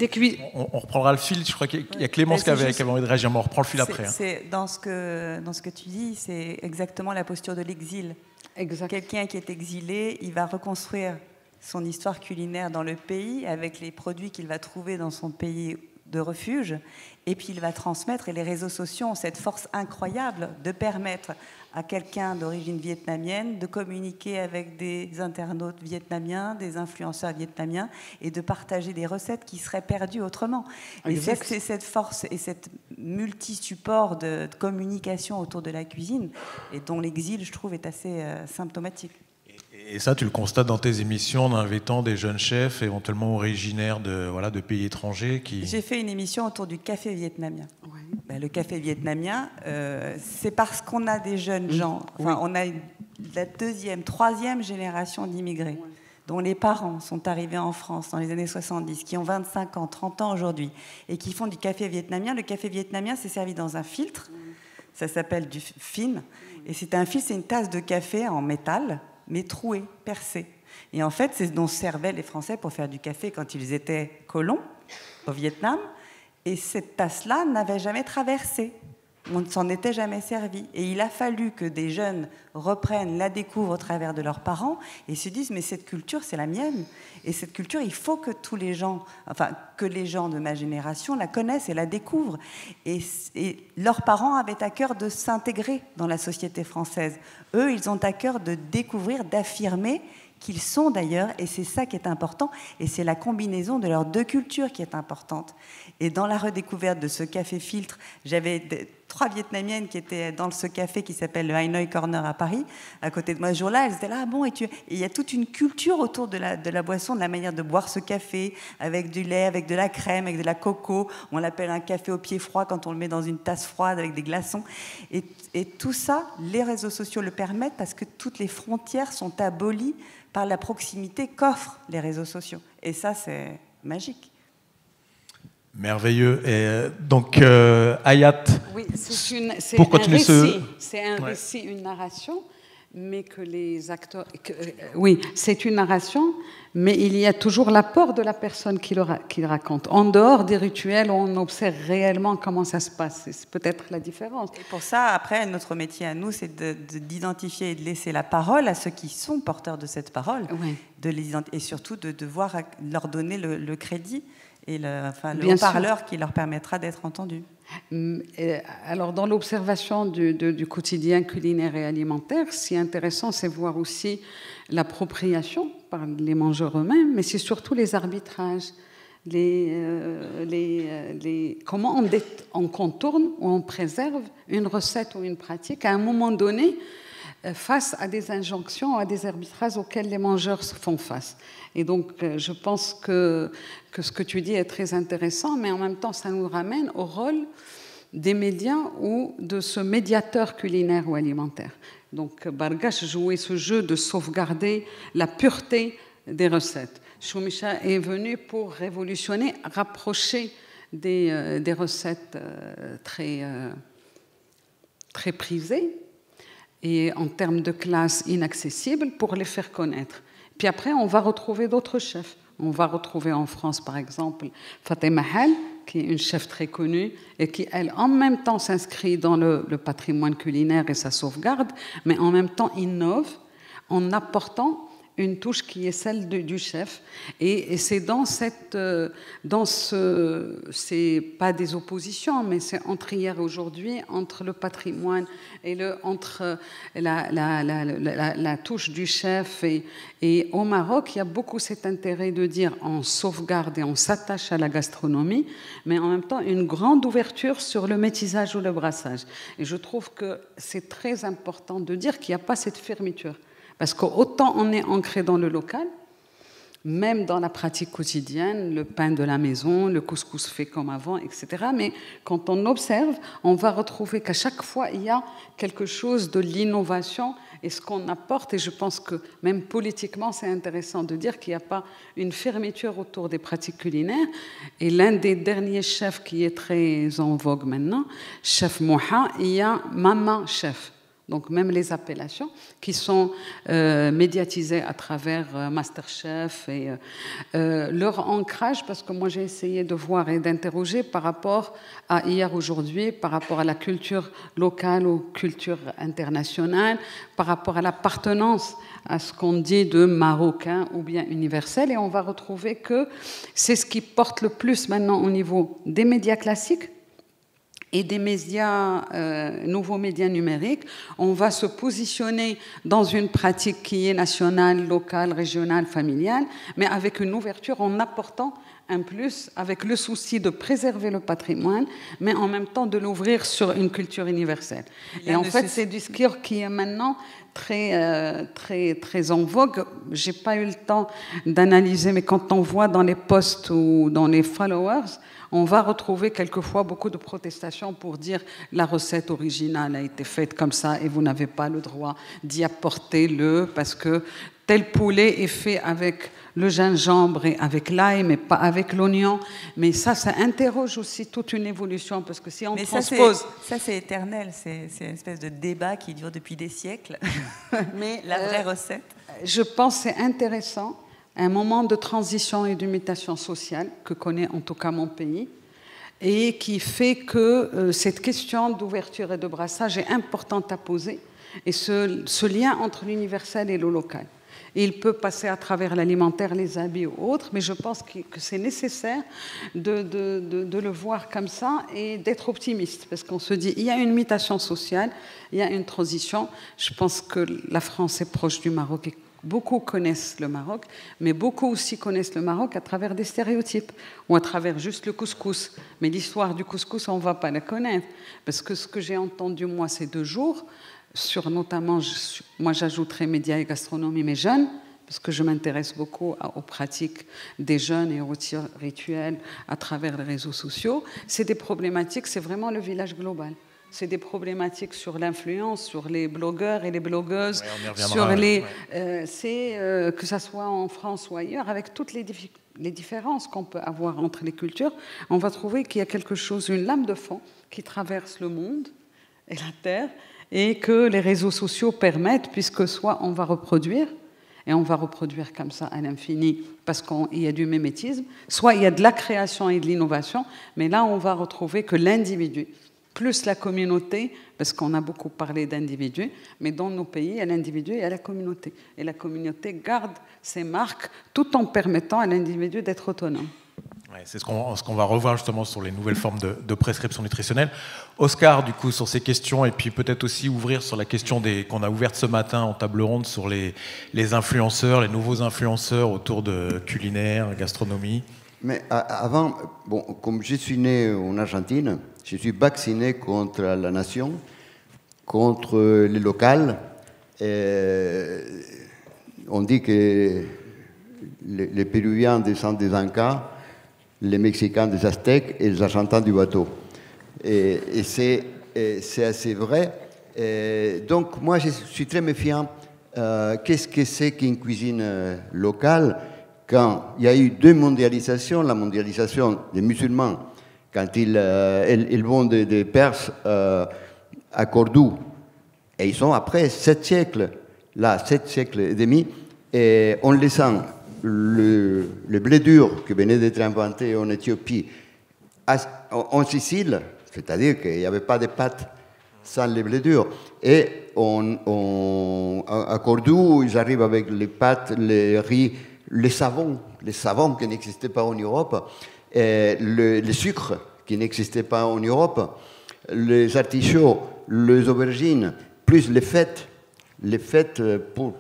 cuisines. On reprendra le fil. Je crois qu'il y a Clémence qui avait envie de réagir, mais on reprend le fil après. C'est dans ce que tu dis, c'est exactement la posture de l'exil. Exact. Quelqu'un qui est exilé, il va reconstruire son histoire culinaire dans le pays avec les produits qu'il va trouver dans son pays de refuge, et puis il va transmettre, et les réseaux sociaux ont cette force incroyable de permettre à quelqu'un d'origine vietnamienne de communiquer avec des internautes vietnamiens, des influenceurs vietnamiens, et de partager des recettes qui seraient perdues autrement. Exact. Et c'est cette force et cette multi-support de communication autour de la cuisine, et dont l'exil, je trouve, est assez symptomatique. Et ça, tu le constates dans tes émissions en invitant des jeunes chefs éventuellement originaires de pays étrangers qui... J'ai fait une émission autour du café vietnamien. Oui. Ben, le café vietnamien, c'est parce qu'on a des jeunes gens, enfin, on a la deuxième, troisième génération d'immigrés, dont les parents sont arrivés en France dans les années 70, qui ont 25 ans, 30 ans aujourd'hui, et qui font du café vietnamien. Le café vietnamien, c'est servi dans un filtre, ça s'appelle du fin, et c'est un filtre, c'est une tasse de café en métal, mais trouée, percée. Et en fait, c'est ce dont servaient les Français pour faire du café quand ils étaient colons au Vietnam. Et cette tasse-là n'avait jamais traversé. On ne s'en était jamais servi. Et il a fallu que des jeunes reprennent, la découvrent au travers de leurs parents et se disent « mais cette culture, c'est la mienne. Et cette culture, il faut que tous les gens, enfin, que les gens de ma génération la connaissent et la découvrent. » Et leurs parents avaient à cœur de s'intégrer dans la société française. Eux, ils ont à cœur de découvrir, d'affirmer qu'ils sont d'ailleurs, et c'est ça qui est important, et c'est la combinaison de leurs deux cultures qui est importante. Et dans la redécouverte de ce café filtre, j'avais 3 Vietnamiennes qui étaient dans ce café qui s'appelle le Hanoi Corner à Paris, à côté de moi ce jour-là, elles étaient là, ah bon, et il y a toute une culture autour de la boisson, de la manière de boire ce café, avec du lait, avec de la crème, avec de la coco, on l'appelle un café au pied froid quand on le met dans une tasse froide avec des glaçons, et tout ça, les réseaux sociaux le permettent parce que toutes les frontières sont abolies par la proximité qu'offrent les réseaux sociaux. Et ça, c'est magique. Merveilleux. Et donc, Hayat, oui, c'est pour continuer c'est un récit, une narration, mais que les acteurs... oui, c'est une narration, mais il y a toujours l'apport de la personne qui le raconte. En dehors des rituels, on observe réellement comment ça se passe. C'est peut-être la différence. Et pour ça, après, notre métier à nous, c'est d'identifier et de laisser la parole à ceux qui sont porteurs de cette parole, et surtout de devoir leur donner le crédit et le haut-parleur qui leur permettra d'être entendus. Alors, dans l'observation du quotidien culinaire et alimentaire, ce qui est intéressant, c'est voir aussi l'appropriation par les mangeurs eux-mêmes, mais c'est surtout les arbitrages, comment on contourne ou on préserve une recette ou une pratique à un moment donné face à des injonctions, à des arbitrages auxquels les mangeurs font face. Et donc, je pense que ce que tu dis est très intéressant, mais en même temps, ça nous ramène au rôle des médias ou de ce médiateur culinaire ou alimentaire. Donc, Bargash jouait ce jeu de sauvegarder la pureté des recettes. Choumicha est venu pour révolutionner, rapprocher des recettes très prisées et en termes de classe inaccessibles pour les faire connaître. Puis après, on va retrouver d'autres chefs. On va retrouver en France, par exemple, Fatima Hal, qui est une chef très connue et qui, elle, en même temps s'inscrit dans le patrimoine culinaire et sa sauvegarde, mais en même temps innove en apportant une touche qui est celle du chef. Et c'est c'est pas des oppositions, mais c'est entre hier et aujourd'hui, entre le patrimoine et entre la touche du chef. Et au Maroc, il y a beaucoup cet intérêt de dire on sauvegarde et on s'attache à la gastronomie, mais en même temps une grande ouverture sur le métissage ou le brassage. Et je trouve que c'est très important de dire qu'il n'y a pas cette fermeture. Parce qu'autant on est ancré dans le local, même dans la pratique quotidienne, le pain de la maison, le couscous fait comme avant, etc. Mais quand on observe, on va retrouver qu'à chaque fois, il y a quelque chose de l'innovation et ce qu'on apporte. Et je pense que même politiquement, c'est intéressant de dire qu'il n'y a pas une fermeture autour des pratiques culinaires. Et l'un des derniers chefs qui est très en vogue maintenant, chef Moha, il y a Mama Chef. Donc même les appellations qui sont médiatisées à travers Masterchef et leur ancrage, parce que moi j'ai essayé de voir et d'interroger par rapport à hier, aujourd'hui, par rapport à la culture locale ou culture internationale, par rapport à l'appartenance à ce qu'on dit de marocain ou bien universel, et on va retrouver que c'est ce qui porte le plus maintenant au niveau des médias classiques et des médias, nouveaux médias numériques. On va se positionner dans une pratique qui est nationale, locale, régionale, familiale, mais avec une ouverture en apportant un plus, avec le souci de préserver le patrimoine, mais en même temps de l'ouvrir sur une culture universelle. Et en fait, c'est du discours qui est maintenant très en vogue. J'ai pas eu le temps d'analyser, mais quand on voit dans les posts ou dans les followers, on va retrouver quelquefois beaucoup de protestations pour dire la recette originale a été faite comme ça et vous n'avez pas le droit d'y apporter parce que tel poulet est fait avec le gingembre et avec l'ail, mais pas avec l'oignon. Mais ça interroge aussi toute une évolution, parce que si on transpose... Ça, c'est éternel, c'est une espèce de débat qui dure depuis des siècles. Mais la vraie recette... Je pense que c'est intéressant, un moment de transition et de mutation sociale que connaît en tout cas mon pays, et qui fait que cette question d'ouverture et de brassage est importante à poser, et ce lien entre l'universel et le local. Et il peut passer à travers l'alimentaire, les habits ou autres, mais je pense que c'est nécessaire de le voir comme ça et d'être optimiste, parce qu'on se dit il y a une mutation sociale, il y a une transition. Je pense que la France est proche du Maroc et beaucoup connaissent le Maroc, mais beaucoup aussi connaissent le Maroc à travers des stéréotypes ou à travers juste le couscous. Mais l'histoire du couscous, on ne va pas la connaître, parce que ce que j'ai entendu moi ces 2 jours, sur notamment, moi j'ajouterais médias et gastronomie, mais jeunes, parce que je m'intéresse beaucoup aux pratiques des jeunes et aux rituels à travers les réseaux sociaux, c'est des problématiques, c'est vraiment le village global. C'est des problématiques sur l'influence, sur les blogueurs et les blogueuses, sur que ça soit en France ou ailleurs, avec toutes les différences qu'on peut avoir entre les cultures, on va trouver qu'il y a quelque chose, une lame de fond qui traverse le monde et la terre, et que les réseaux sociaux permettent, puisque soit on va reproduire, et on va reproduire comme ça à l'infini, parce qu'il y a du mimétisme, soit il y a de la création et de l'innovation, mais là on va retrouver que l'individu, plus la communauté, parce qu'on a beaucoup parlé d'individus, mais dans nos pays, il y a l'individu et il y a la communauté. Et la communauté garde ses marques tout en permettant à l'individu d'être autonome. Ouais, c'est ce qu'on va revoir justement sur les nouvelles formes de prescription nutritionnelle. Oscar, du coup, sur ces questions, et puis peut-être aussi ouvrir sur la question qu'on a ouverte ce matin en table ronde sur les influenceurs, les nouveaux influenceurs autour de culinaire, gastronomie. Mais avant, bon, comme je suis né en Argentine, je suis vacciné contre la nation, contre les locales. On dit que les Péruviens descendent des Incas, les Mexicains des Aztèques et les Argentins du bateau. Et c'est assez vrai. Donc moi, je suis très méfiant. Qu'est-ce que c'est qu'une cuisine locale quand il y a eu deux mondialisations, la mondialisation des musulmans, quand ils vont des Perses à Cordoue, et ils sont après 7 siècles, là, 7 siècles et demi, et en laissant le blé dur qui venait d'être inventé en Éthiopie en Sicile, c'est-à-dire qu'il n'y avait pas de pâtes sans les blés durs, et à Cordoue, ils arrivent avec les pâtes, les riz, les savons qui n'existaient pas en Europe, le sucre qui n'existait pas en Europe, les artichauts, les aubergines, plus les fêtes pour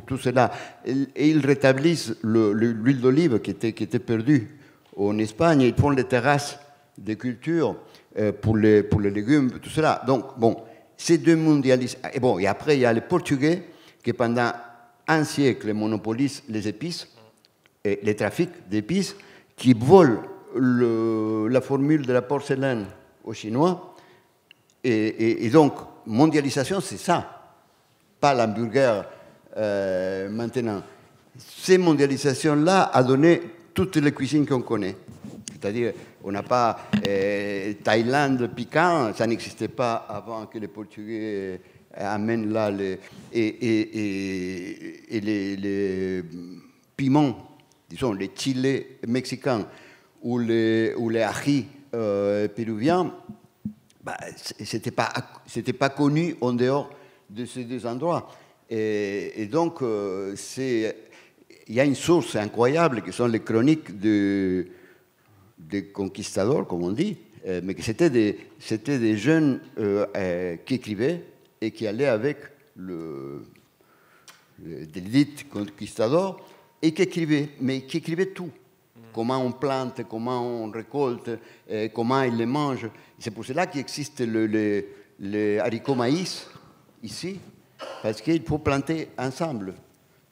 tout cela. Et ils rétablissent l'huile d'olive qui était perdue en Espagne. Ils font les terrasses de culture pour les légumes, tout cela. Donc, bon, ces deux mondialistes. Et après, il y a les Portugais qui, pendant un siècle, monopolisent les épices, et les trafics d'épices, qui volent la formule de la porcelaine aux Chinois. Et donc, mondialisation, c'est ça. Pas l'hamburger maintenant. Ces mondialisations-là a donné toutes les cuisines qu'on connaît. C'est-à-dire, on n'a pas Thaïlande piquant, ça n'existait pas avant que les Portugais amènent là les piments, disons les chilés mexicains ou les ajis péruviens. C'était pas connu en dehors de ces deux endroits. Et donc, il y a une source incroyable qui sont les chroniques des conquistadors, comme on dit, mais que c'était des jeunes qui écrivaient et qui allaient avec l'élite conquistador et qui écrivaient tout. Comment on plante, comment on récolte, comment ils les mangent. C'est pour cela qu'il existe les haricots maïs ici, parce qu'il faut planter ensemble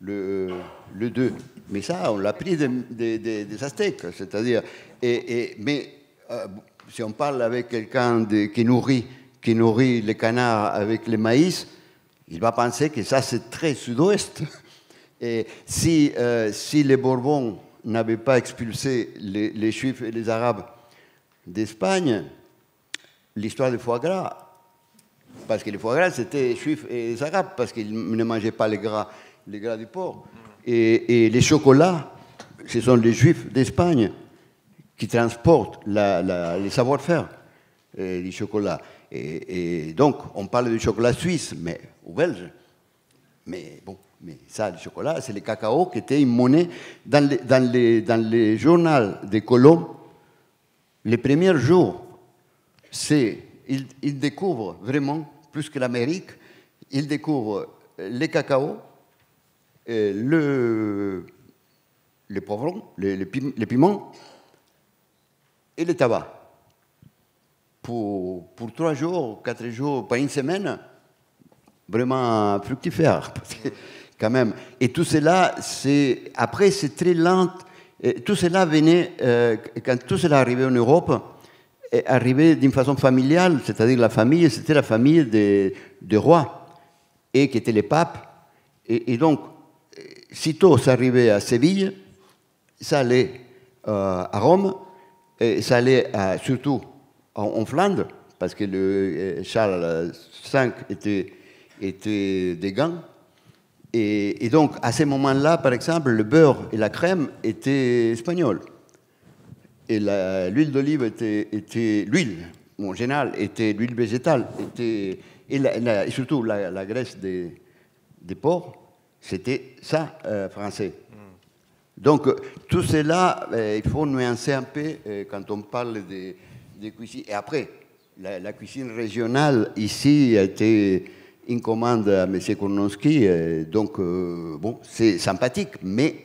le deux. Mais ça, on l'a pris des Aztèques, c'est-à-dire. Mais si on parle avec quelqu'un qui nourrit les canards avec le maïs, il va penser que ça c'est très sud-ouest. Et si les Bourbons n'avaient pas expulsé les Juifs et les Arabes d'Espagne, l'histoire du foie gras, parce que le foie gras c'était Juifs et les Arabes, parce qu'ils ne mangeaient pas les gras du porc. Et les chocolats, ce sont les Juifs d'Espagne qui transportent les savoir-faire du chocolat. Et donc, on parle du chocolat suisse, ou belge. Mais bon, ça, le chocolat, c'est le cacao qui était une monnaie. Dans les journaux des colons, les premiers jours, ils découvrent vraiment, plus que l'Amérique, ils découvrent le cacao, les poivrons, les piments et le tabac. Pour 3 jours, 4 jours, pas une semaine, vraiment fructifère, quand même. Et tout cela, après, c'est très lent. Et tout cela venait, quand tout cela arrivait en Europe, arrivait d'une façon familiale, c'est-à-dire la famille, c'était la famille des rois, et qui étaient les papes. Et donc, sitôt ça arrivait à Séville, ça allait à Rome, et ça allait surtout en Flandre, parce que le Charles V était des Gants. Et donc, à ce moment-là, par exemple, le beurre et la crème étaient espagnols. Et l'huile d'olive était l'huile, en général, était l'huile végétale. Et surtout, la graisse des porcs, c'était ça, français. Donc, tout cela, il faut nuancer un peu quand on parle de cuisine. Et après, la cuisine régionale, ici, a été une commande à M. Kornowski, donc, bon, c'est sympathique, mais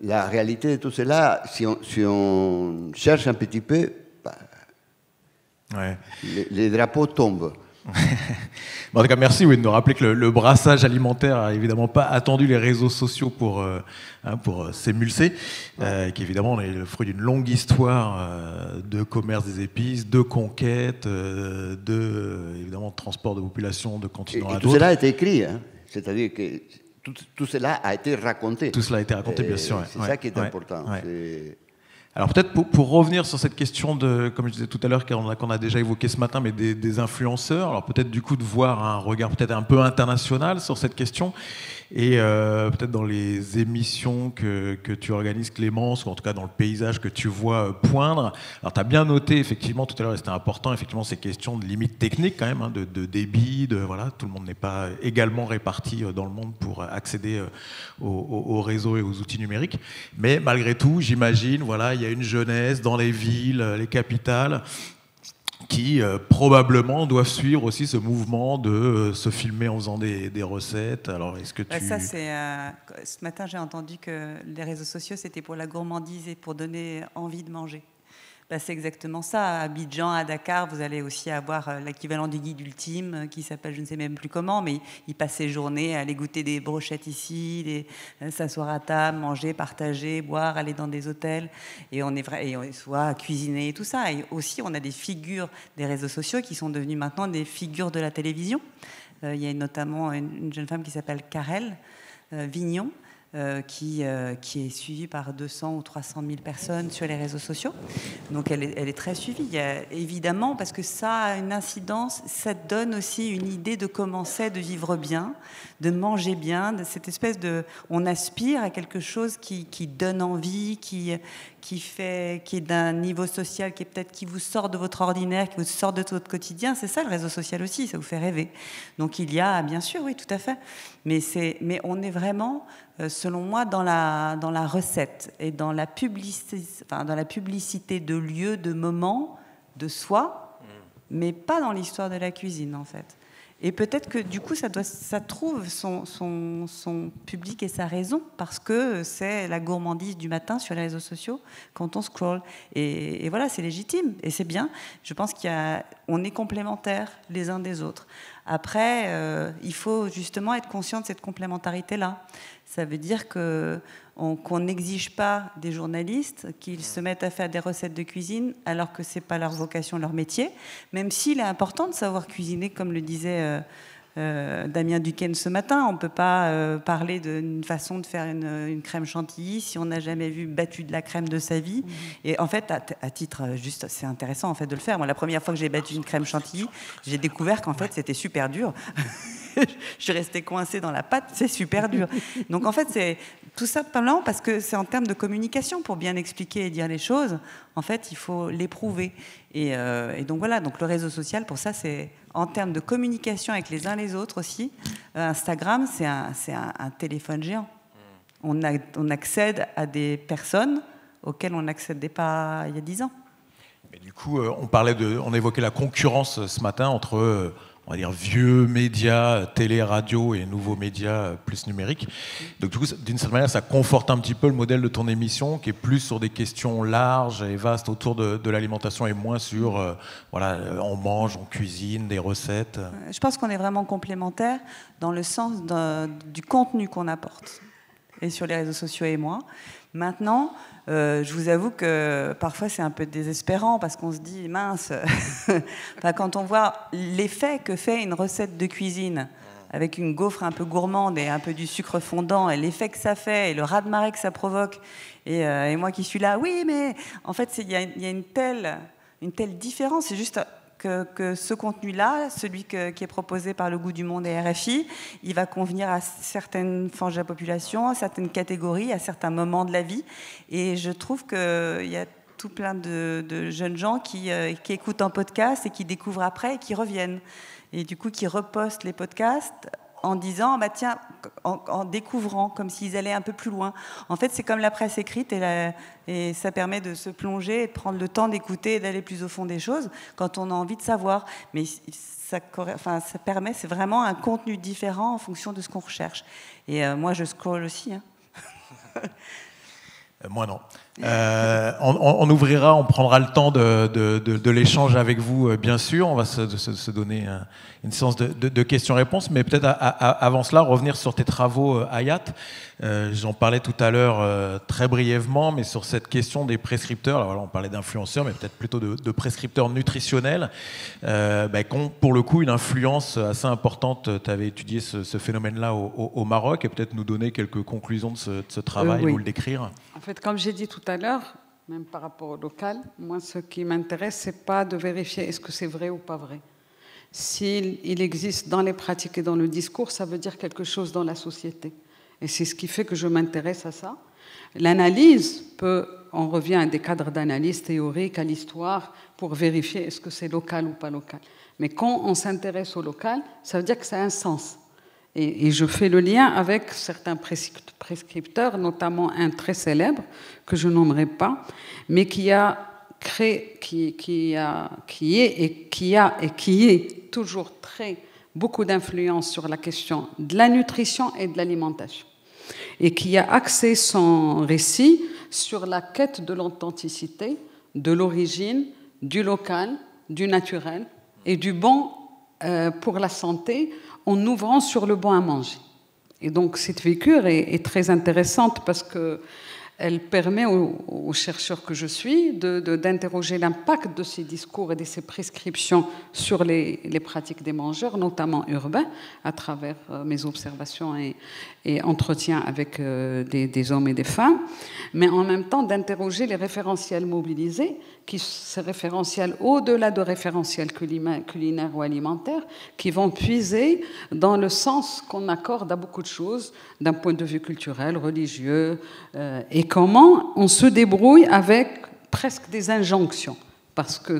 la réalité de tout cela, si on cherche un petit peu, ouais. les drapeaux tombent. En tout cas, merci de nous rappeler que le brassage alimentaire n'a évidemment pas attendu les réseaux sociaux pour s'émulser, qui évidemment est le fruit d'une longue histoire de commerce des épices, de conquête, évidemment de transport de population de continents à d'autres. Tout cela a été écrit, hein. C'est-à-dire que tout cela a été raconté. Tout cela a été raconté, bien sûr. C'est ça qui est important. Ouais. Alors peut-être pour revenir sur cette question de, comme je disais tout à l'heure, qu'on a déjà évoqué ce matin, mais des influenceurs, alors peut-être du coup de voir un regard peut-être un peu international sur cette question, et peut-être dans les émissions que tu organises, Clémence, ou en tout cas dans le paysage que tu vois poindre. Alors tu as bien noté effectivement tout à l'heure, et c'était important, effectivement ces questions de limites techniques quand même, hein, de débit, voilà, tout le monde n'est pas également réparti dans le monde pour accéder aux réseaux et aux outils numériques, mais malgré tout, j'imagine, voilà, il y a une jeunesse dans les villes, les capitales, qui probablement doivent suivre aussi ce mouvement de se filmer en faisant des recettes. Alors, est-ce que ça, c'est, ce matin, j'ai entendu que les réseaux sociaux, c'était pour la gourmandise et pour donner envie de manger. C'est exactement ça. À Abidjan, à Dakar, vous allez aussi avoir l'équivalent du guide ultime qui s'appelle je ne sais même plus comment, mais il passe ses journées à aller goûter des brochettes ici, s'asseoir à table, manger, partager, boire, aller dans des hôtels, et on soit cuisiner et tout ça. Et aussi, on a des figures des réseaux sociaux qui sont devenues maintenant des figures de la télévision. Il y a notamment une jeune femme qui s'appelle Karel Vignon, qui est suivie par 200 ou 300 000 personnes sur les réseaux sociaux. Donc elle est très suivie. Il y a, évidemment, parce que ça a une incidence, ça donne aussi une idée de comment c'est de vivre bien, de manger bien, de cette espèce de... On aspire à quelque chose qui donne envie, qui est d'un niveau social qui vous sort de votre ordinaire, qui vous sort de votre quotidien. C'est ça le réseau social aussi, ça vous fait rêver. Donc il y a, bien sûr, oui, tout à fait. Mais on est vraiment, selon moi, dans la recette et dans la publicité de lieux, de moments, de soi, mais pas dans l'histoire de la cuisine, en fait. Et peut-être que du coup, ça trouve son public et sa raison, parce que c'est la gourmandise du matin sur les réseaux sociaux quand on scrolle. Et voilà, c'est légitime et c'est bien. Je pense qu'on est complémentaires les uns des autres. Après, il faut justement être conscient de cette complémentarité-là. Ça veut dire qu'on n'exige pas des journalistes qu'ils se mettent à faire des recettes de cuisine alors que ce n'est pas leur vocation, leur métier, même s'il est important de savoir cuisiner, comme le disait Damien Duquesne ce matin. On ne peut pas parler d'une façon de faire une crème chantilly si on n'a jamais vu battu de la crème de sa vie. Et en fait, à titre juste, c'est intéressant en fait de le faire. Moi, la première fois que j'ai battu une crème chantilly, j'ai découvert qu'en fait, c'était super dur. Je suis restée coincée dans la pâte, c'est super dur. Donc en fait, c'est tout ça parlant parce que c'est en termes de communication, pour bien expliquer et dire les choses, en fait, il faut l'éprouver. Et donc voilà, donc le réseau social, pour ça, c'est en termes de communication avec les uns les autres aussi. Instagram, c'est un téléphone géant. On accède à des personnes auxquelles on n'accédait pas il y a 10 ans. Et du coup, on évoquait la concurrence ce matin entre... on va dire vieux médias, télé, radio et nouveaux médias plus numériques. Donc du coup, d'une certaine manière, ça conforte un petit peu le modèle de ton émission, qui est plus sur des questions larges et vastes autour de l'alimentation et moins sur, on mange, on cuisine, des recettes. Je pense qu'on est vraiment complémentaires dans le sens du contenu qu'on apporte, et sur les réseaux sociaux et moi. Maintenant, je vous avoue que parfois c'est un peu désespérant parce qu'on se dit mince, quand on voit l'effet que fait une recette de cuisine avec une gaufre un peu gourmande et un peu du sucre fondant, et l'effet que ça fait et le raz-de-marée que ça provoque, et moi qui suis là, oui, mais en fait il y a une telle différence. C'est juste que ce contenu-là, celui qui est proposé par Le Goût du Monde et RFI, il va convenir à certaines franges de la population, à certaines catégories, à certains moments de la vie. Et je trouve qu'il y a tout plein de jeunes gens qui écoutent un podcast et qui découvrent après et qui reviennent. Et du coup, qui repostent les podcasts en disant, bah tiens, en découvrant, comme s'ils allaient un peu plus loin. En fait, c'est comme la presse écrite, et ça permet de se plonger, et de prendre le temps d'écouter et d'aller plus au fond des choses quand on a envie de savoir. Mais ça permet, c'est vraiment un contenu différent en fonction de ce qu'on recherche. Et moi, je scroll aussi. Hein. Moi non. On ouvrira, on prendra le temps de l'échange avec vous, bien sûr. On va se donner une séance de questions-réponses, mais peut-être avant cela, revenir sur tes travaux, Hayat. J'en parlais tout à l'heure très brièvement, mais sur cette question des prescripteurs. Alors voilà, on parlait d'influenceurs, mais peut-être plutôt de prescripteurs nutritionnels, qui ont pour le coup une influence assez importante. Tu avais étudié ce phénomène-là au Maroc, et peut-être nous donner quelques conclusions de ce travail, oui. nous le décrire. En fait, comme j'ai dit tout à l'heure, même par rapport au local, moi, ce qui m'intéresse, c'est pas de vérifier est-ce que c'est vrai ou pas vrai. S'il existe dans les pratiques et dans le discours, ça veut dire quelque chose dans la société. Et c'est ce qui fait que je m'intéresse à ça. L'analyse on revient à des cadres d'analyse théorique, à l'histoire, pour vérifier est-ce que c'est local ou pas local. Mais quand on s'intéresse au local, ça veut dire que ça a un sens. Et je fais le lien avec certains prescripteurs, notamment un très célèbre, que je nommerai pas, mais qui a créé, qui est toujours beaucoup d'influence sur la question de la nutrition et de l'alimentation. Et qui a axé son récit sur la quête de l'authenticité, de l'origine, du local, du naturel et du bon pour la santé, en ouvrant sur le bon à manger. Et donc cette figure est très intéressante parce qu'elle permet aux chercheurs que je suis d'interroger l'impact de ces discours et de ces prescriptions sur les pratiques des mangeurs, notamment urbains, à travers mes observations et entretiens avec des hommes et des femmes, mais en même temps d'interroger les référentiels mobilisés, ces référentiels au-delà de référentiels culinaires ou alimentaires, qui vont puiser dans le sens qu'on accorde à beaucoup de choses, d'un point de vue culturel, religieux, et comment on se débrouille avec presque des injonctions. Parce que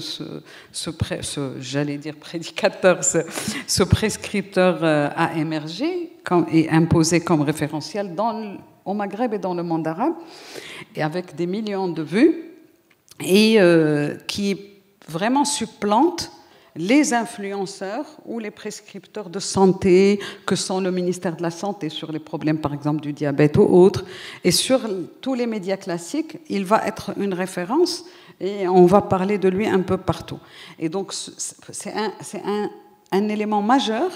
j'allais dire prédicateur, ce prescripteur a émergé et imposé comme référentiel au Maghreb et dans le monde arabe, et avec des millions de vues, et qui vraiment supplante les influenceurs ou les prescripteurs de santé que sont le ministère de la Santé sur les problèmes, par exemple, du diabète ou autres. Et sur tous les médias classiques, il va être une référence et on va parler de lui un peu partout. Et donc, c'est un élément majeur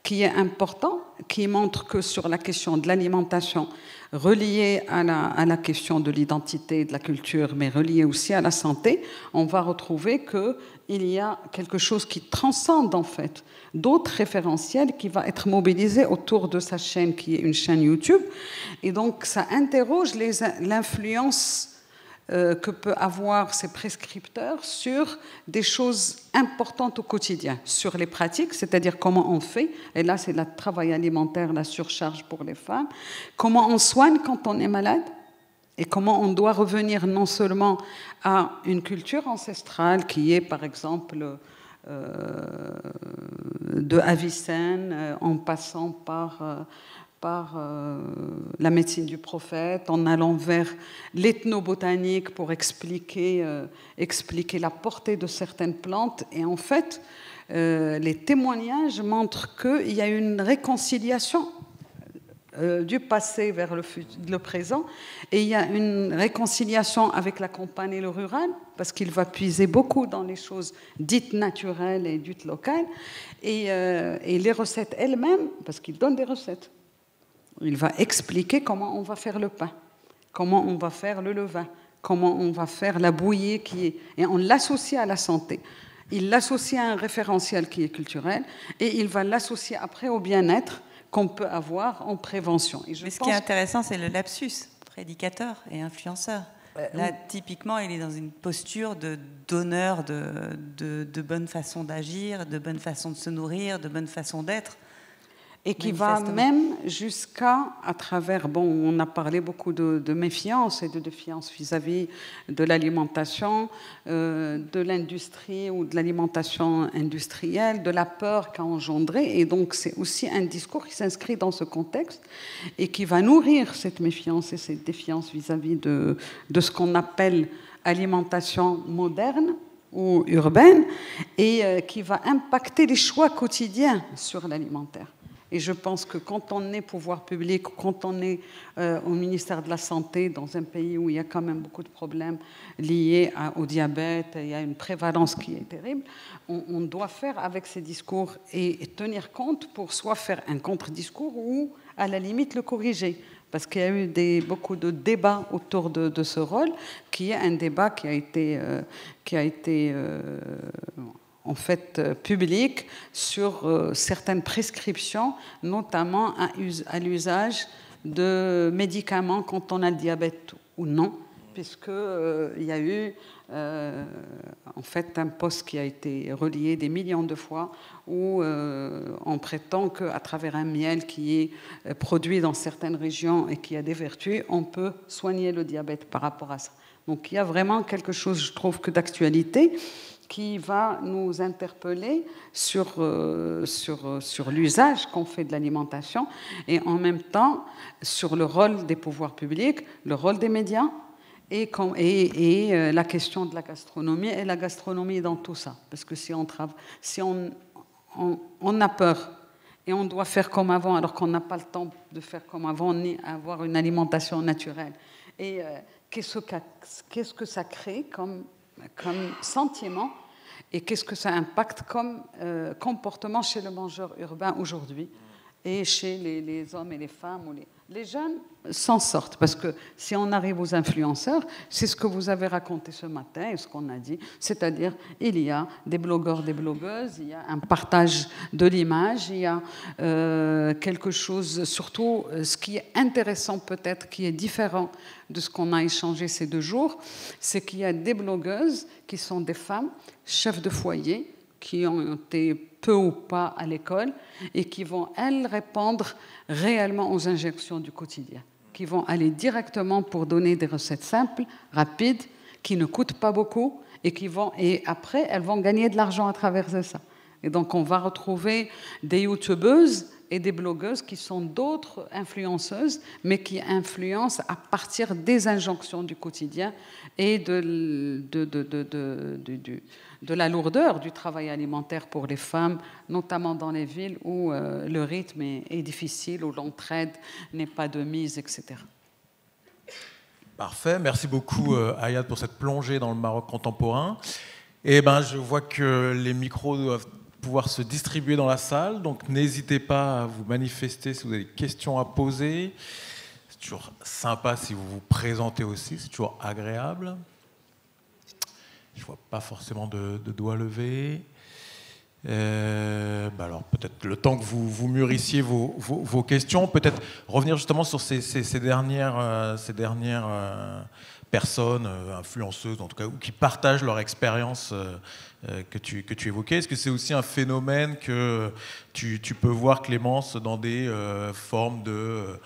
qui est important, qui montre que sur la question de l'alimentation, reliée à la question de l'identité et de la culture, mais reliée aussi à la santé, on va retrouver qu'il y a quelque chose qui transcende en fait d'autres référentiels qui va être mobilisé autour de sa chaîne, qui est une chaîne YouTube. Et donc, ça interroge l'influence que peut avoir ces prescripteurs sur des choses importantes au quotidien, sur les pratiques, c'est-à-dire comment on fait, et là c'est le travail alimentaire, la surcharge pour les femmes, comment on soigne quand on est malade, et comment on doit revenir non seulement à une culture ancestrale qui est par exemple de Avicenne, en passant par la médecine du prophète, en allant vers l'ethnobotanique pour expliquer la portée de certaines plantes. Et en fait, les témoignages montrent qu'il y a une réconciliation du passé vers le présent, et il y a une réconciliation avec la campagne et le rural, parce qu'il va puiser beaucoup dans les choses dites naturelles et dites locales, et les recettes elles-mêmes, parce qu'il donne des recettes. Il va expliquer comment on va faire le pain, comment on va faire le levain, comment on va faire la bouillie et on l'associe à la santé. Il l'associe à un référentiel qui est culturel et il va l'associer après au bien-être qu'on peut avoir en prévention. Mais ce qui est intéressant, c'est le lapsus, prédicateur et influenceur. Là, typiquement, il est dans une posture de donneur de bonne façon d'agir, de bonne façon de se nourrir, de bonne façon d'être. Et qui va même jusqu'à, à travers, bon, on a parlé beaucoup de méfiance et de défiance vis-à-vis de l'alimentation, de l'industrie ou de l'alimentation industrielle, de la peur qu'a engendré. Et donc, c'est aussi un discours qui s'inscrit dans ce contexte et qui va nourrir cette méfiance et cette défiance vis-à-vis de ce qu'on appelle alimentation moderne ou urbaine et qui va impacter les choix quotidiens sur l'alimentaire. Et je pense que quand on est pouvoir public, quand on est au ministère de la Santé, dans un pays où il y a quand même beaucoup de problèmes liés au diabète, il y a une prévalence qui est terrible, on doit faire avec ces discours et tenir compte pour soit faire un contre-discours ou, à la limite, le corriger. Parce qu'il y a eu beaucoup de débats autour de ce rôle, qui est un débat qui a été en fait public sur certaines prescriptions, notamment à l'usage de médicaments quand on a le diabète ou non, puisqu'il y a eu en fait un post qui a été relié des millions de fois où on prétend qu'à travers un miel qui est produit dans certaines régions et qui a des vertus, on peut soigner le diabète par rapport à ça. Donc il y a vraiment quelque chose, je trouve, que d'actualité qui va nous interpeller sur l'usage qu'on fait de l'alimentation et en même temps sur le rôle des pouvoirs publics, le rôle des médias et la question de la gastronomie et la gastronomie dans tout ça. Parce que si on a peur et on doit faire comme avant alors qu'on n'a pas le temps de faire comme avant ni avoir une alimentation naturelle. Et qu'est-ce que ça crée comme sentiment et qu'est-ce que ça impacte comme comportement chez le mangeur urbain aujourd'hui et chez les hommes et les femmes ou les jeunes s'en sortent. Parce que si on arrive aux influenceurs, c'est ce que vous avez raconté ce matin et ce qu'on a dit, c'est-à-dire il y a des blogueurs, des blogueuses, il y a un partage de l'image, il y a quelque chose, surtout ce qui est intéressant peut-être, qui est différent de ce qu'on a échangé ces 2 jours, c'est qu'il y a des blogueuses qui sont des femmes, chefs de foyer, qui ont été peu ou pas à l'école et qui vont, elles, répondre réellement aux injonctions du quotidien, qui vont aller directement pour donner des recettes simples, rapides, qui ne coûtent pas beaucoup et après, elles vont gagner de l'argent à travers ça. Et donc, on va retrouver des youtubeuses et des blogueuses qui sont d'autres influenceuses, mais qui influencent à partir des injonctions du quotidien et de la lourdeur du travail alimentaire pour les femmes, notamment dans les villes où le rythme est difficile, où l'entraide n'est pas de mise, etc. Parfait, merci beaucoup Ayad pour cette plongée dans le Maroc contemporain. Et je vois que les micros doivent pouvoir se distribuer dans la salle, donc n'hésitez pas à vous manifester si vous avez des questions à poser. C'est toujours sympa si vous vous présentez aussi, c'est toujours agréable. Je ne vois pas forcément de doigts levés. Alors peut-être le temps que vous mûrissiez vos questions, peut-être revenir justement sur ces dernières personnes influenceuses, en tout cas, ou qui partagent leur expérience que tu évoquais. Est-ce que c'est aussi un phénomène que tu peux voir, Clémence, dans des formes de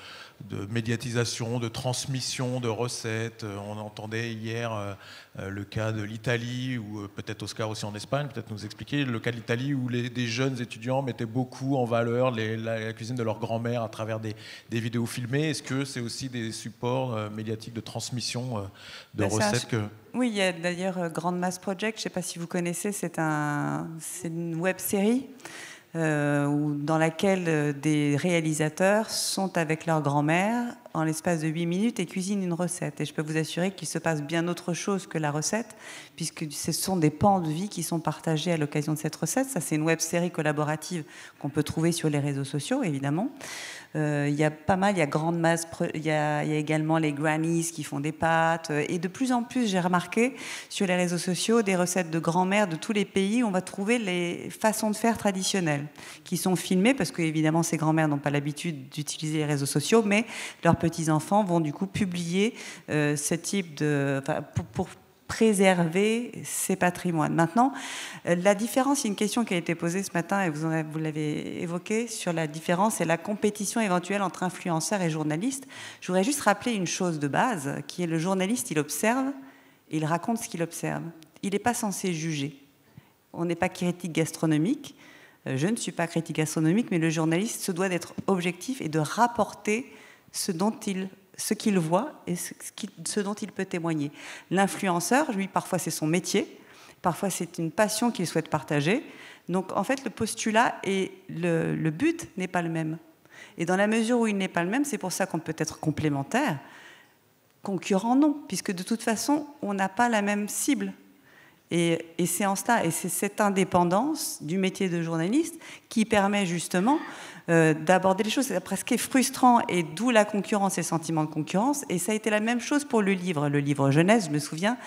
médiatisation, de transmission de recettes? On entendait hier le cas de l'Italie, ou peut-être Oscar aussi en Espagne, peut-être nous expliquer le cas de l'Italie où des jeunes étudiants mettaient beaucoup en valeur la cuisine de leur grand-mère à travers des vidéos filmées. Est-ce que c'est aussi des supports médiatiques de transmission de recettes Oui, il y a d'ailleurs Grande Mass Project, je ne sais pas si vous connaissez, c'est une web-série dans laquelle des réalisateurs sont avec leur grand-mère en l'espace de 8 minutes et cuisinent une recette. Et je peux vous assurer qu'il se passe bien autre chose que la recette, puisque ce sont des pans de vie qui sont partagés à l'occasion de cette recette. Ça, c'est une web-série collaborative qu'on peut trouver sur les réseaux sociaux, évidemment. Il y a pas mal, il y a Grande Masse, il y a également les grannies qui font des pâtes. Et de plus en plus, j'ai remarqué sur les réseaux sociaux des recettes de grand-mère de tous les pays où on va trouver les façons de faire traditionnelles qui sont filmées, parce que évidemment ces grand-mères n'ont pas l'habitude d'utiliser les réseaux sociaux, mais leurs petits-enfants vont du coup publier ce type de... pour préserver ces patrimoines. Maintenant, la différence, il y a une question qui a été posée ce matin, et vous l'avez évoquée, sur la différence et la compétition éventuelle entre influenceurs et journalistes. Je voudrais juste rappeler une chose de base, qui est le journaliste, il observe, et il raconte ce qu'il observe. Il n'est pas censé juger. On n'est pas critique gastronomique. Je ne suis pas critique gastronomique, mais le journaliste se doit d'être objectif et de rapporter ce qu'il voit et ce dont il peut témoigner. L'influenceur, lui, parfois c'est son métier, parfois c'est une passion qu'il souhaite partager. Donc en fait, le postulat et le but n'est pas le même. Et dans la mesure où il n'est pas le même, c'est pour ça qu'on peut être complémentaire. Concurrent, non, puisque de toute façon, on n'a pas la même cible. Et c'est en cela, et c'est cette indépendance du métier de journaliste qui permet justement d'aborder les choses. C'est presque frustrant, et d'où la concurrence et le sentiment de concurrence. Et ça a été la même chose pour le livre jeunesse. Je me souviens,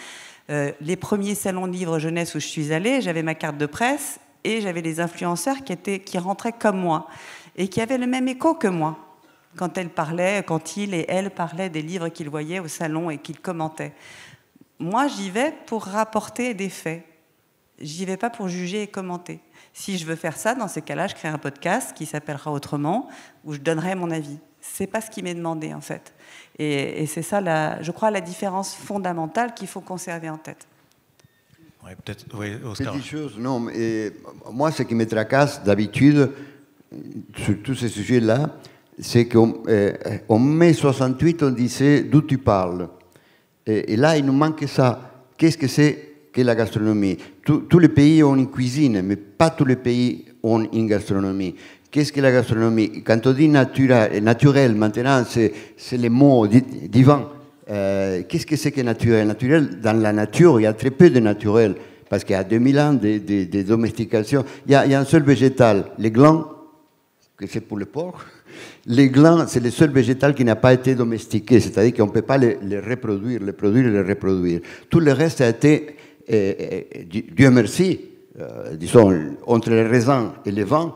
les premiers salons de livre jeunesse où je suis allée, j'avais ma carte de presse et j'avais des influenceurs qui rentraient comme moi et qui avaient le même écho que moi quand ils et elles parlaient des livres qu'ils voyaient au salon et qu'ils commentaient. Moi, j'y vais pour rapporter des faits. J'y vais pas pour juger et commenter. Si je veux faire ça, dans ces cas-là, je crée un podcast qui s'appellera autrement, où je donnerai mon avis. C'est pas ce qui m'est demandé, en fait. Et c'est ça, je crois, la différence fondamentale qu'il faut conserver en tête. Ouais, peut-être, oui, Oscar. Petite chose, non, mais moi, ce qui me tracasse d'habitude sur tous ces sujets-là, c'est qu'en mai 68, on disait d'où tu parles. Et là, il nous manque ça. Qu'est-ce que c'est que la gastronomie? Tous les pays ont une cuisine, mais pas tous les pays ont une gastronomie. Qu'est-ce que la gastronomie? Quand on dit naturel, maintenant, c'est le mot divin. Qu'est-ce que c'est que naturel? Naturel, dans la nature, il y a très peu de naturel, parce qu'il y a 2000 ans de domestication. Il y a un seul végétal, les glands, que c'est pour le porc. Les glands, c'est le seul végétal qui n'a pas été domestiqué, c'est-à-dire qu'on ne peut pas les reproduire, les produire et les reproduire. Tout le reste a été, Dieu merci, disons, entre les raisins et les vins,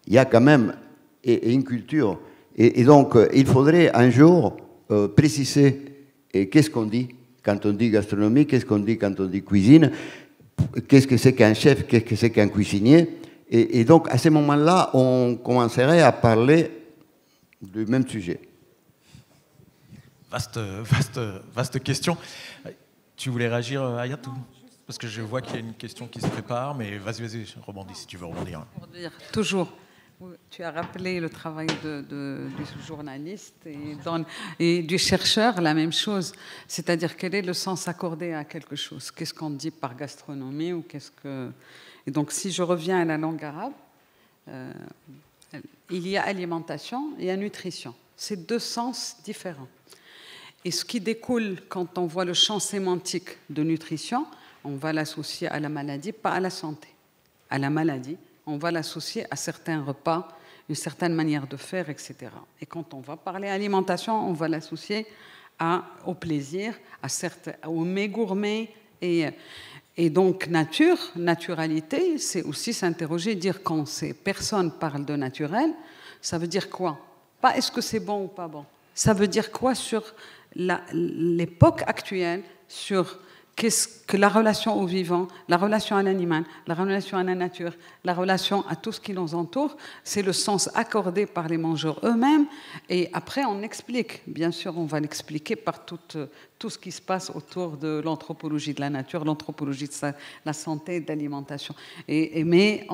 il y a quand même une culture. Et donc, il faudrait un jour préciser qu'est-ce qu'on dit quand on dit gastronomie, qu'est-ce qu'on dit quand on dit cuisine, qu'est-ce que c'est qu'un chef, qu'est-ce que c'est qu'un cuisinier. Et donc, à ce moment-là, on commencerait à parler du même sujet. Vaste question. Tu voulais réagir, Ayatou? Parce que je vois qu'il y a une question qui se prépare, mais vas-y, rebondis si tu veux rebondir. Pour dire, toujours, tu as rappelé le travail du journaliste et du chercheur, la même chose. C'est-à-dire, quel est le sens accordé à quelque chose? Qu'est-ce qu'on dit par gastronomie ou qu'est-ce que... Et donc, si je reviens à la langue arabe, il y a alimentation et il y a nutrition. C'est deux sens différents. Et ce qui découle quand on voit le champ sémantique de nutrition, on va l'associer à la maladie, pas à la santé. À la maladie, on va l'associer à certains repas, une certaine manière de faire, etc. Et quand on va parler alimentation, on va l'associer au plaisir, aux mets gourmets. Et donc, naturalité, c'est aussi s'interroger, dire quand ces personnes parlent de naturel, ça veut dire quoi? Pas est-ce que c'est bon ou pas bon. Ça veut dire quoi sur l'époque actuelle, sur qu'est-ce que la relation au vivant, la relation à l'animal, la relation à la nature, la relation à tout ce qui nous entoure, c'est le sens accordé par les mangeurs eux-mêmes. Et après, on explique. Bien sûr, on va l'expliquer par tout ce qui se passe autour de l'anthropologie de la nature, l'anthropologie de la santé et de l'alimentation. Mais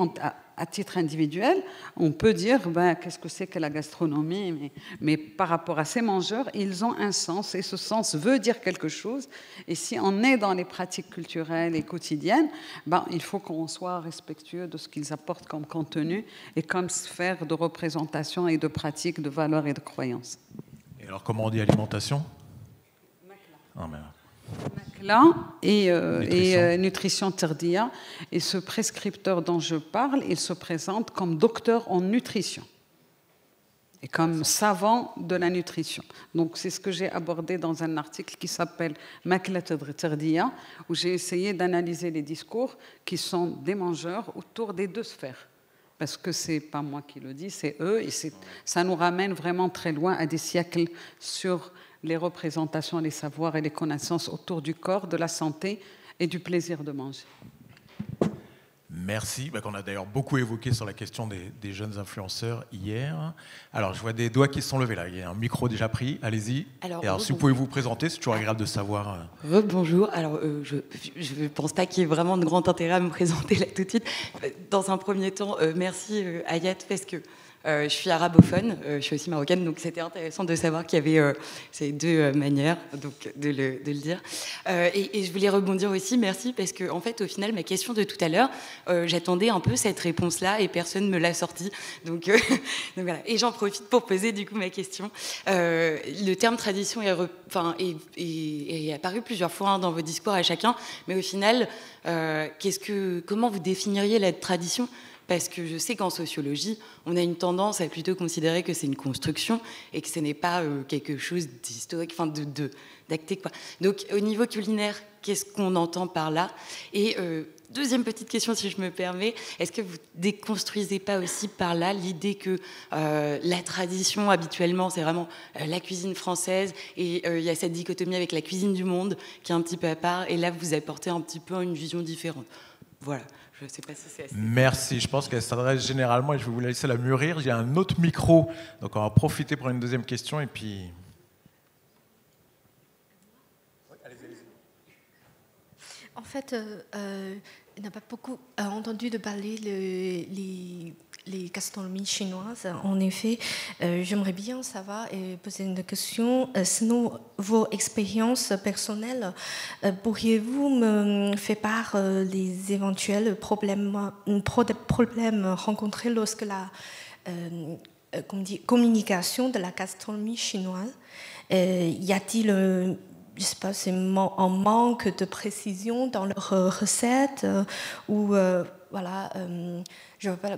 à titre individuel, on peut dire qu'est-ce que c'est que la gastronomie, mais par rapport à ces mangeurs, ils ont un sens et ce sens veut dire quelque chose. Et si on est dans les pratiques culturelles et quotidiennes, il faut qu'on soit respectueux de ce qu'ils apportent comme contenu et comme sphère de représentation et de pratique, de valeurs et de croyances. Et alors, comment on dit alimentation? Makla et nutrition terdia. Et ce prescripteur dont je parle, il se présente comme docteur en nutrition et comme savant de la nutrition. Donc c'est ce que j'ai abordé dans un article qui s'appelle Makla terdia, où j'ai essayé d'analyser les discours qui sont des mangeurs autour des deux sphères. Parce que c'est pas moi qui le dis, c'est eux, et ça nous ramène vraiment très loin à des siècles sur les représentations, les savoirs et les connaissances autour du corps, de la santé et du plaisir de manger. Merci, qu'on a d'ailleurs beaucoup évoqué sur la question des jeunes influenceurs hier. Alors, je vois des doigts qui sont levés là. Il y a un micro déjà pris, allez-y. Alors, si vous pouvez vous présenter, c'est toujours agréable de savoir. Bonjour. Alors, je ne pense pas qu'il y ait vraiment de grand intérêt à me présenter là tout de suite. Dans un premier temps, merci Ayat, parce que je suis arabophone, je suis aussi marocaine, donc c'était intéressant de savoir qu'il y avait ces deux manières donc, de le dire. Et je voulais rebondir aussi, merci, parce que en fait, au final, ma question de tout à l'heure, j'attendais un peu cette réponse-là et personne ne me l'a sortie. Donc voilà. Et j'en profite pour poser du coup ma question. Le terme tradition est apparu plusieurs fois dans vos discours à chacun, mais au final, comment vous définiriez la tradition ? Parce que je sais qu'en sociologie, on a une tendance à plutôt considérer que c'est une construction et que ce n'est pas quelque chose d'historique, enfin d'acté, quoi. Donc, au niveau culinaire, qu'est-ce qu'on entend par là ? Et deuxième petite question, si je me permets, est-ce que vous déconstruisez pas aussi par là l'idée que la tradition, habituellement, c'est vraiment la cuisine française et il y a cette dichotomie avec la cuisine du monde qui est un petit peu à part, et là, vous apportez un petit peu une vision différente. Voilà. Je ne sais pas si c'est assez. Merci, je pense qu'elle s'adresse généralement, et je vais vous laisser la mûrir. J'ai un autre micro, donc on va profiter pour une deuxième question, et puis... En fait, on n'a pas beaucoup entendu de parler les gastronomies chinoises. En effet, j'aimerais bien savoir et poser une question. Selon vos expériences personnelles, pourriez-vous me faire part des éventuels problèmes rencontrés lorsque la communication de la gastronomie chinoise, y a-t-il je sais pas, c'est un manque de précision dans leurs recettes ou voilà, je ne vois pas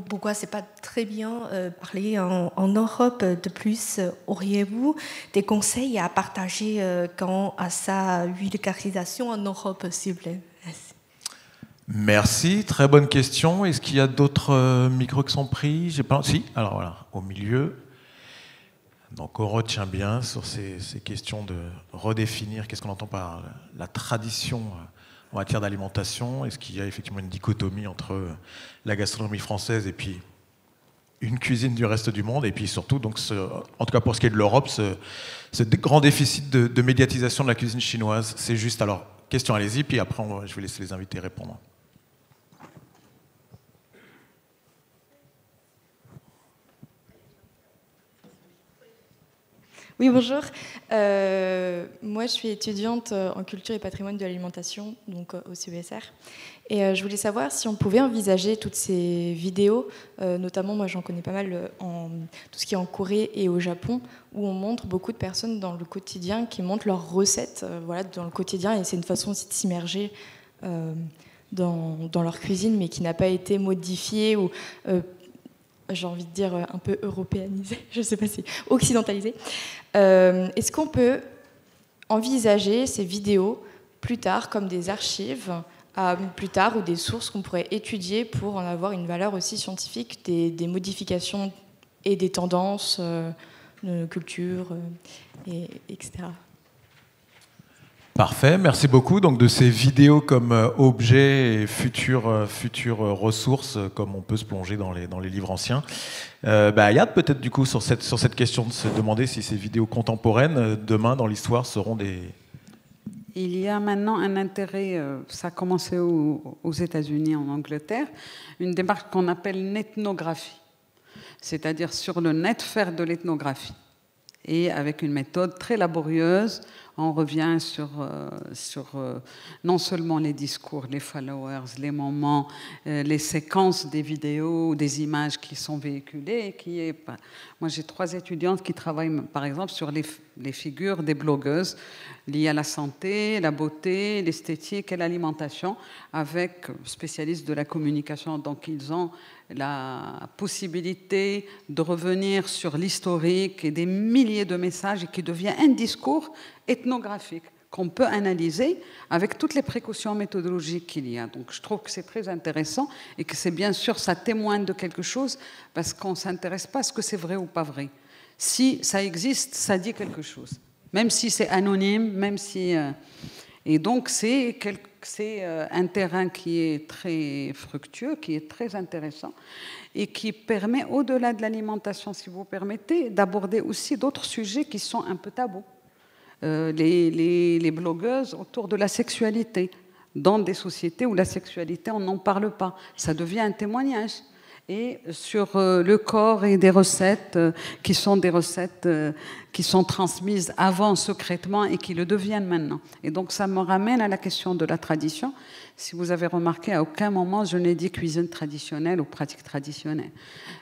pourquoi c'est pas très bien parlé en Europe. De plus, auriez-vous des conseils à partager quant à sa vulgarisation en Europe, s'il vous plaît? Merci. Merci, très bonne question. Est-ce qu'il y a d'autres micros qui sont pris? Si, alors voilà, au milieu. Donc on retient bien sur ces questions de redéfinir qu'est-ce qu'on entend par la tradition en matière d'alimentation. Est-ce qu'il y a effectivement une dichotomie entre la gastronomie française et puis une cuisine du reste du monde, et puis surtout, donc en tout cas pour ce qui est de l'Europe, ce grand déficit de médiatisation de la cuisine chinoise. C'est juste, alors, question, allez-y, puis après je vais laisser les invités répondre. Oui, bonjour. Moi, je suis étudiante en culture et patrimoine de l'alimentation, donc au CESR. Et je voulais savoir si on pouvait envisager toutes ces vidéos, notamment, moi, j'en connais pas mal en tout ce qui est en Corée et au Japon, où on montre beaucoup de personnes dans le quotidien qui montrent leurs recettes, voilà, dans le quotidien, et c'est une façon aussi de s'immerger dans leur cuisine, mais qui n'a pas été modifiée ou j'ai envie de dire un peu européanisé, je ne sais pas si occidentalisé. Est-ce qu'on peut envisager ces vidéos plus tard comme des archives, plus tard, ou des sources qu'on pourrait étudier pour en avoir une valeur aussi scientifique des modifications et des tendances de culture, etc. Parfait, merci beaucoup. Donc de ces vidéos comme objets et futures ressources, comme on peut se plonger dans les livres anciens. Ayad, peut-être du coup sur cette question de se demander si ces vidéos contemporaines, demain dans l'histoire, seront des... Il y a maintenant un intérêt, ça a commencé aux États-Unis, en Angleterre, une démarche qu'on appelle l'ethnographie, c'est-à-dire sur le net faire de l'ethnographie. Et avec une méthode très laborieuse, on revient sur non seulement les discours, les followers, les moments, les séquences des vidéos ou des images qui sont véhiculées. Moi, j'ai 3 étudiantes qui travaillent, par exemple, sur les figures des blogueuses liées à la santé, la beauté, l'esthétique et l'alimentation, avec spécialistes de la communication. Donc, ils ont la possibilité de revenir sur l'historique et des milliers de messages et qui devient un discours ethnographique qu'on peut analyser avec toutes les précautions méthodologiques qu'il y a. Donc je trouve que c'est très intéressant et que c'est bien sûr, ça témoigne de quelque chose parce qu'on ne s'intéresse pas à ce que c'est vrai ou pas vrai. Si ça existe, ça dit quelque chose. Même si c'est anonyme, même si... Et donc, c'est un terrain qui est très fructueux, qui est très intéressant et qui permet, au-delà de l'alimentation, si vous permettez, d'aborder aussi d'autres sujets qui sont un peu tabous. Les blogueuses autour de la sexualité, dans des sociétés où la sexualité, on n'en parle pas. Ça devient un témoignage. Et sur le corps et des recettes qui sont des recettes qui sont transmises avant secrètement et qui le deviennent maintenant. Et donc ça me ramène à la question de la tradition. Si vous avez remarqué, à aucun moment je n'ai dit cuisine traditionnelle ou pratique traditionnelle.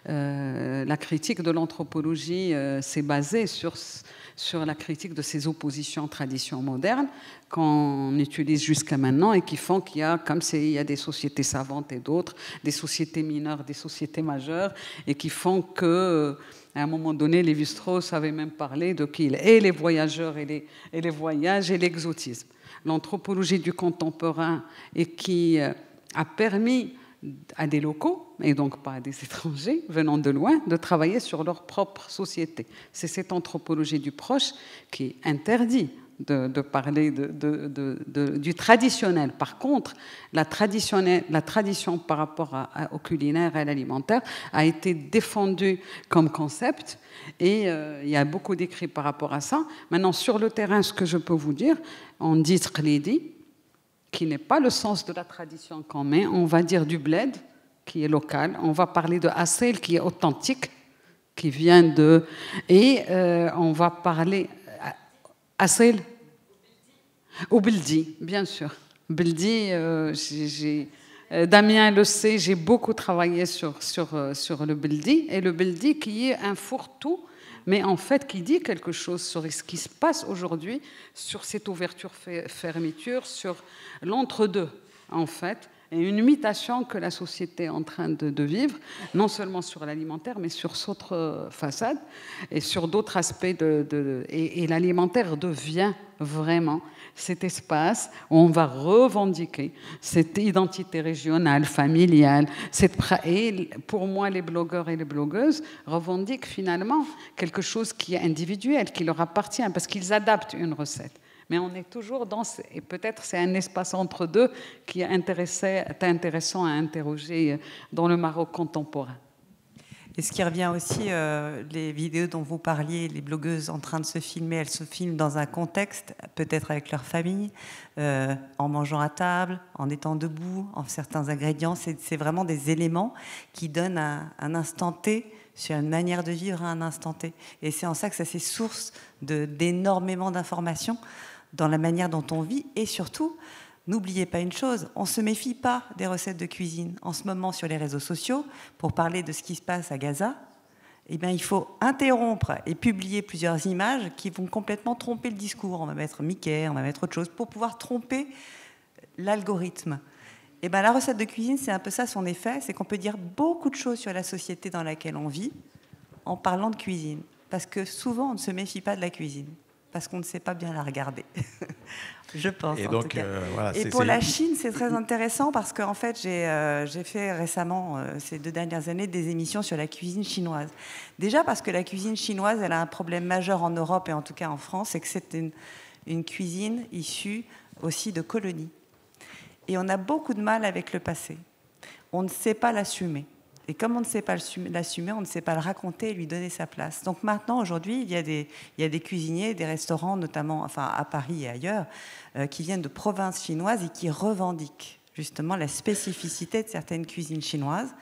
La critique de l'anthropologie s'est basée sur la critique de ces oppositions traditions modernes qu'on utilise jusqu'à maintenant et qui font qu'il y a, comme il y a des sociétés savantes et d'autres, des sociétés mineures, des sociétés majeures, et qui font que, à un moment donné, Lévi-Strauss avait même parlé de qu'il et les voyageurs et les voyages et l'exotisme. L'anthropologie du contemporain et qui a permis à des locaux, et donc pas à des étrangers venant de loin, de travailler sur leur propre société. C'est cette anthropologie du proche qui interdit de parler du traditionnel. Par contre, la tradition par rapport au culinaire et à l'alimentaire a été défendue comme concept et il y a beaucoup d'écrits par rapport à ça. Maintenant, sur le terrain, ce que je peux vous dire, on dit tqlidi, qui n'est pas le sens de la tradition qu'on met, on va dire du bled, qui est local, on va parler de asel, qui est authentique, qui vient de... Et on va parler... Asel ou Bildi, bien sûr. Bildi, Damien le sait, j'ai beaucoup travaillé sur le Bildi, et le Bildi qui est un fourre-tout, mais en fait qui dit quelque chose sur ce qui se passe aujourd'hui, sur cette ouverture-fermeture, sur l'entre-deux, en fait, et une mutation que la société est en train de vivre, non seulement sur l'alimentaire, mais sur d'autres façades et sur d'autres aspects. Et l'alimentaire devient vraiment cet espace où on va revendiquer cette identité régionale, familiale. Et pour moi, les blogueurs et les blogueuses revendiquent finalement quelque chose qui est individuel, qui leur appartient, parce qu'ils adaptent une recette. Mais on est toujours dans... Et peut-être c'est un espace entre deux qui est intéressant à interroger dans le Maroc contemporain. Et ce qui revient aussi, les vidéos dont vous parliez, les blogueuses en train de se filmer, elles se filment dans un contexte, peut-être avec leur famille, en mangeant à table, en étant debout, en certains ingrédients. C'est vraiment des éléments qui donnent un instant T sur une manière de vivre à un instant T. Et c'est en ça que ça c'est source d'énormément d'informations dans la manière dont on vit. Et surtout, n'oubliez pas une chose, on ne se méfie pas des recettes de cuisine. En ce moment, sur les réseaux sociaux, pour parler de ce qui se passe à Gaza, eh bien, il faut interrompre et publier plusieurs images qui vont complètement tromper le discours. On va mettre Mickey, on va mettre autre chose, pour pouvoir tromper l'algorithme. Eh bien, la recette de cuisine, c'est un peu ça son effet, c'est qu'on peut dire beaucoup de choses sur la société dans laquelle on vit en parlant de cuisine. Parce que souvent, on ne se méfie pas de la cuisine, parce qu'on ne sait pas bien la regarder. Je pense, et en donc, tout cas. Voilà, et pour la Chine, c'est très intéressant parce qu'en fait, j'ai fait récemment, ces 2 dernières années, des émissions sur la cuisine chinoise. Déjà parce que la cuisine chinoise, elle a un problème majeur en Europe et en tout cas en France, c'est que c'est une cuisine issue aussi de colonies. Et on a beaucoup de mal avec le passé. On ne sait pas l'assumer. Et comme on ne sait pas l'assumer, on ne sait pas le raconter et lui donner sa place. Donc maintenant, aujourd'hui, il y a des cuisiniers, des restaurants, notamment enfin, à Paris et ailleurs, qui viennent de provinces chinoises et qui revendiquent justement la spécificité de certaines cuisines chinoises.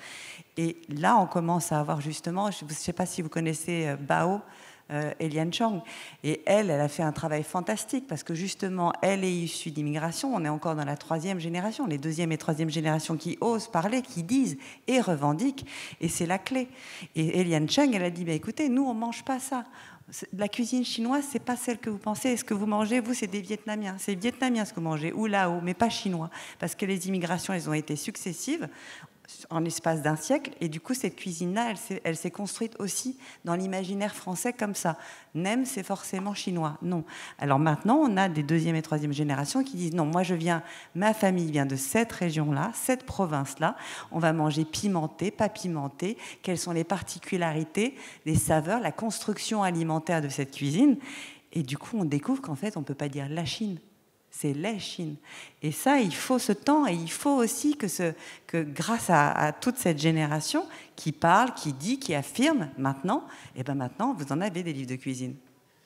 Et là, on commence à avoir justement, je ne sais pas si vous connaissez Bao, Eliane Chong. Et elle a fait un travail fantastique parce que justement, elle est issue d'immigration. On est encore dans la 3e génération, les 2e et 3e générations qui osent parler, qui disent et revendiquent. Et c'est la clé. Et Eliane Chong, elle a dit, bah, écoutez, nous, on ne mange pas ça. La cuisine chinoise, c'est pas celle que vous pensez. Et ce que vous mangez, vous, c'est des Vietnamiens. C'est vietnamien ce que vous mangez, ou Lao, mais pas chinois. Parce que les immigrations, elles ont été successives. en l'espace d'un siècle. Et du coup, cette cuisine-là, elle s'est construite aussi dans l'imaginaire français comme ça. Nem, c'est forcément chinois. Non. Alors maintenant, on a des deuxième et troisième générations qui disent non, moi ma famille vient de cette région-là, cette province-là. On va manger pimenté, pas pimenté. Quelles sont les particularités, les saveurs, la construction alimentaire de cette cuisine. Et du coup, on découvre qu'en fait, on ne peut pas dire la Chine. C'est les Chine. Et ça, il faut ce temps, et il faut aussi que grâce à toute cette génération qui parle, qui dit, qui affirme, maintenant, et ben maintenant, vous en avez des livres de cuisine,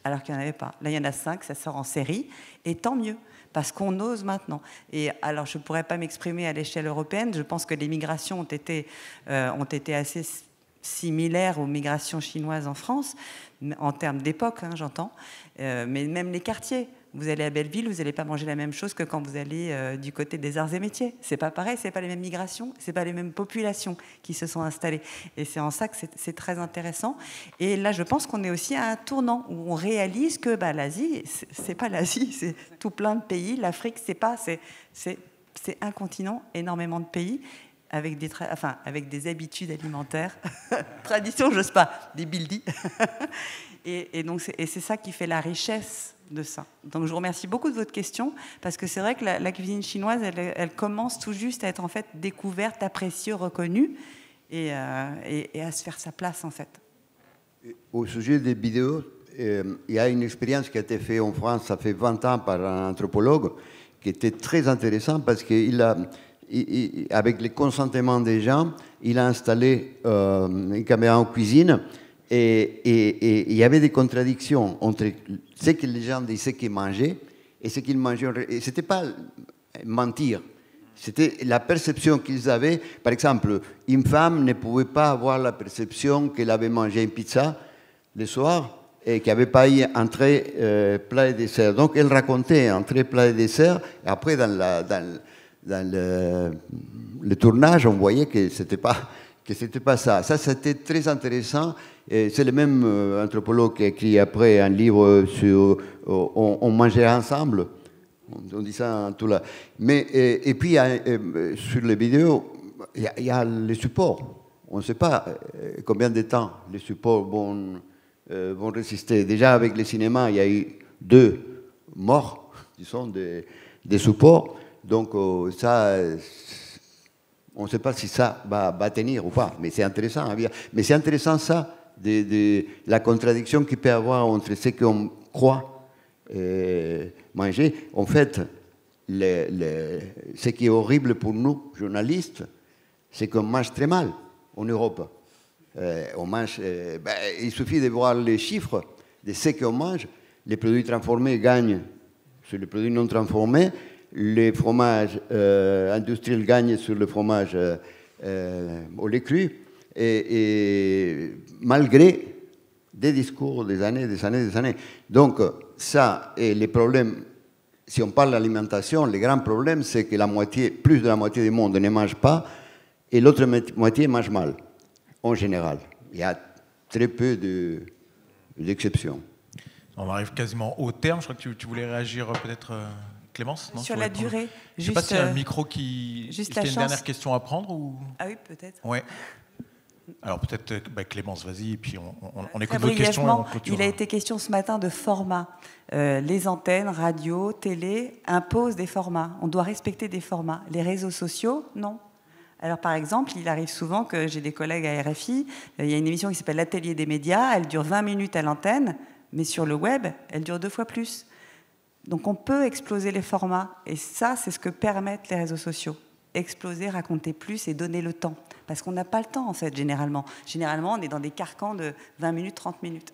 alors qu'il n'y en avait pas. Là, il y en a 5, ça sort en série, et tant mieux, parce qu'on ose maintenant. Et alors, je ne pourrais pas m'exprimer à l'échelle européenne, je pense que les migrations ont été assez similaires aux migrations chinoises en France, en termes d'époque, hein, j'entends, mais même les quartiers. Vous allez à Belleville, vous n'allez pas manger la même chose que quand vous allez du côté des arts et métiers. C'est pas pareil, c'est pas les mêmes migrations, c'est pas les mêmes populations qui se sont installées. Et c'est en ça que c'est très intéressant. Et là, je pense qu'on est aussi à un tournant où on réalise que l'Asie, c'est pas l'Asie, c'est tout plein de pays. L'Afrique, c'est un continent, énormément de pays. Avec des habitudes alimentaires, tradition, j'ose pas, des bildis. et c'est ça qui fait la richesse de ça. Donc je vous remercie beaucoup de votre question, parce que c'est vrai que la cuisine chinoise, elle commence tout juste à être en fait découverte, appréciée, reconnue, et à se faire sa place en fait. Au sujet des vidéos, il y a une expérience qui a été faite en France, ça fait 20 ans, par un anthropologue, qui était très intéressant parce qu'il a... avec le consentement des gens, il a installé une caméra en cuisine et il y avait des contradictions entre ce que les gens disaient qu'ils mangeaient et ce qu'ils mangeaient. Et ce n'était pas mentir, c'était la perception qu'ils avaient. Par exemple, une femme ne pouvait pas avoir la perception qu'elle avait mangé une pizza le soir et qu'il n'y avait pas eu entrée, plat et dessert. Donc elle racontait entrée, plat et dessert, et après dans le tournage, on voyait que c'était pas ça. Ça, c'était très intéressant. Et c'est le même anthropologue qui a écrit après un livre sur on mangeait ensemble. On dit ça en tout là. Mais et puis sur les vidéos, il y a les supports. On ne sait pas combien de temps les supports vont résister. Déjà avec le cinéma, il y a eu 2 morts, disons, des supports. Donc ça, on ne sait pas si ça va tenir ou pas, mais c'est intéressant. Mais c'est intéressant ça, de la contradiction qu'il peut y avoir entre ce qu'on croit manger. En fait, ce qui est horrible pour nous, journalistes, c'est qu'on mange très mal en Europe. Il suffit de voir les chiffres de ce qu'on mange. Les produits transformés gagnent sur les produits non transformés. Les fromages industriels gagnent sur le fromage au lait cru, et malgré des discours des années. Donc ça, et les problèmes, si on parle d'alimentation, le grand problème, c'est que plus de la moitié du monde ne mange pas, et l'autre moitié mange mal, en général. Il y a très peu d'exceptions. On arrive quasiment au terme. Je crois que tu voulais réagir peut-être... Clémence, non, sur la durée. Je ne sais pas s'il y a un micro qui... Juste il y a une dernière question à prendre ou... Ah oui, peut-être. Ouais. Alors peut-être, Clémence, vas-y, et puis on écoute vos questions et on clôture. Il a été question ce matin de format. Les antennes, radio, télé imposent des formats. On doit respecter des formats. Les réseaux sociaux, non. Alors par exemple, il arrive souvent que j'ai des collègues à RFI, il y a une émission qui s'appelle l'Atelier des médias, elle dure 20 minutes à l'antenne, mais sur le web, elle dure 2 fois plus. Donc on peut exploser les formats, et ça, c'est ce que permettent les réseaux sociaux. Exploser, raconter plus et donner le temps. Parce qu'on n'a pas le temps, en fait, généralement. Généralement, on est dans des carcans de 20 minutes, 30 minutes.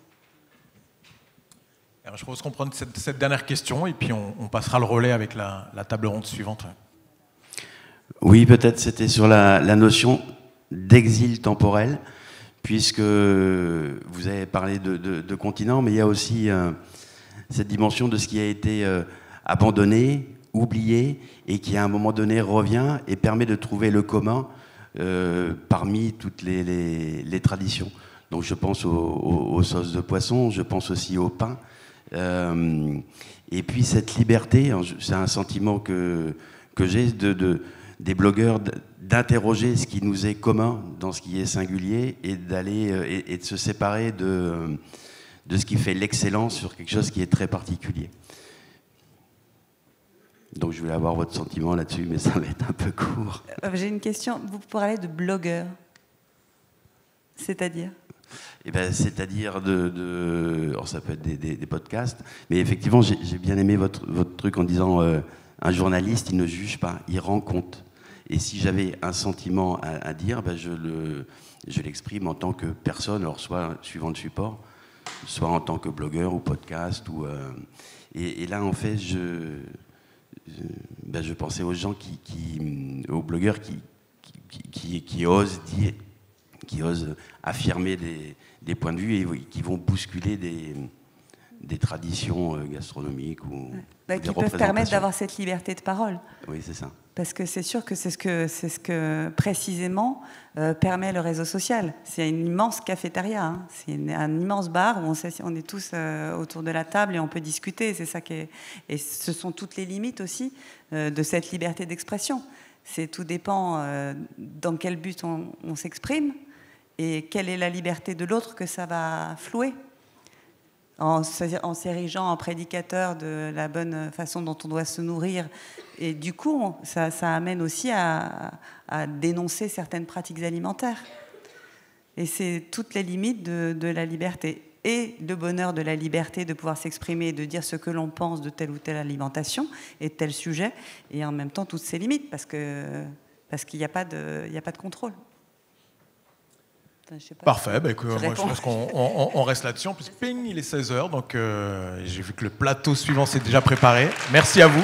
Alors, je propose qu'on prenne cette dernière question, et puis on passera le relais avec la table ronde suivante. Oui, peut-être c'était sur la notion d'exil temporel, puisque vous avez parlé de continent, mais il y a aussi... cette dimension de ce qui a été abandonné, oublié, et qui à un moment donné revient et permet de trouver le commun parmi toutes les traditions. Donc je pense aux sauces de poisson, je pense aussi au pain. Et puis cette liberté, c'est un sentiment que j'ai des blogueurs d'interroger ce qui nous est commun dans ce qui est singulier et d'aller et de se séparer de ce qui fait l'excellence sur quelque chose qui est très particulier. Donc je voulais avoir votre sentiment là-dessus, mais ça va être un peu court. J'ai une question. Vous parlez de blogueur, c'est-à-dire c'est-à-dire alors ça peut être des podcasts, mais effectivement j'ai bien aimé votre truc en disant un journaliste il ne juge pas, il rend compte. Et si j'avais un sentiment à dire, je l'exprime en tant que personne, alors soit suivant le support, soit en tant que blogueur ou podcast. Et là en fait je pensais aux gens aux blogueurs qui osent dire, qui osent affirmer des points de vue et qui vont bousculer des traditions gastronomiques ou qui peuvent permettre d'avoir cette liberté de parole. Oui, c'est ça. Parce que c'est sûr que c'est ce que précisément permet le réseau social. C'est une immense cafétéria, hein. C'est un immense bar où on est tous autour de la table et on peut discuter. C'est ça et ce sont toutes les limites aussi de cette liberté d'expression. Tout dépend dans quel but on s'exprime et quelle est la liberté de l'autre que ça va flouer. En s'érigeant en prédicateur de la bonne façon dont on doit se nourrir. Et du coup, ça amène aussi à dénoncer certaines pratiques alimentaires. Et c'est toutes les limites de la liberté. Et le bonheur de la liberté de pouvoir s'exprimer et de dire ce que l'on pense de telle ou telle alimentation et de tel sujet. Et en même temps, toutes ces limites, parce qu'il n'y a pas de contrôle. Parfait, moi je pense qu'on reste là-dessus. En plus, ping, il est 16h, donc j'ai vu que le plateau suivant s'est déjà préparé. Merci à vous.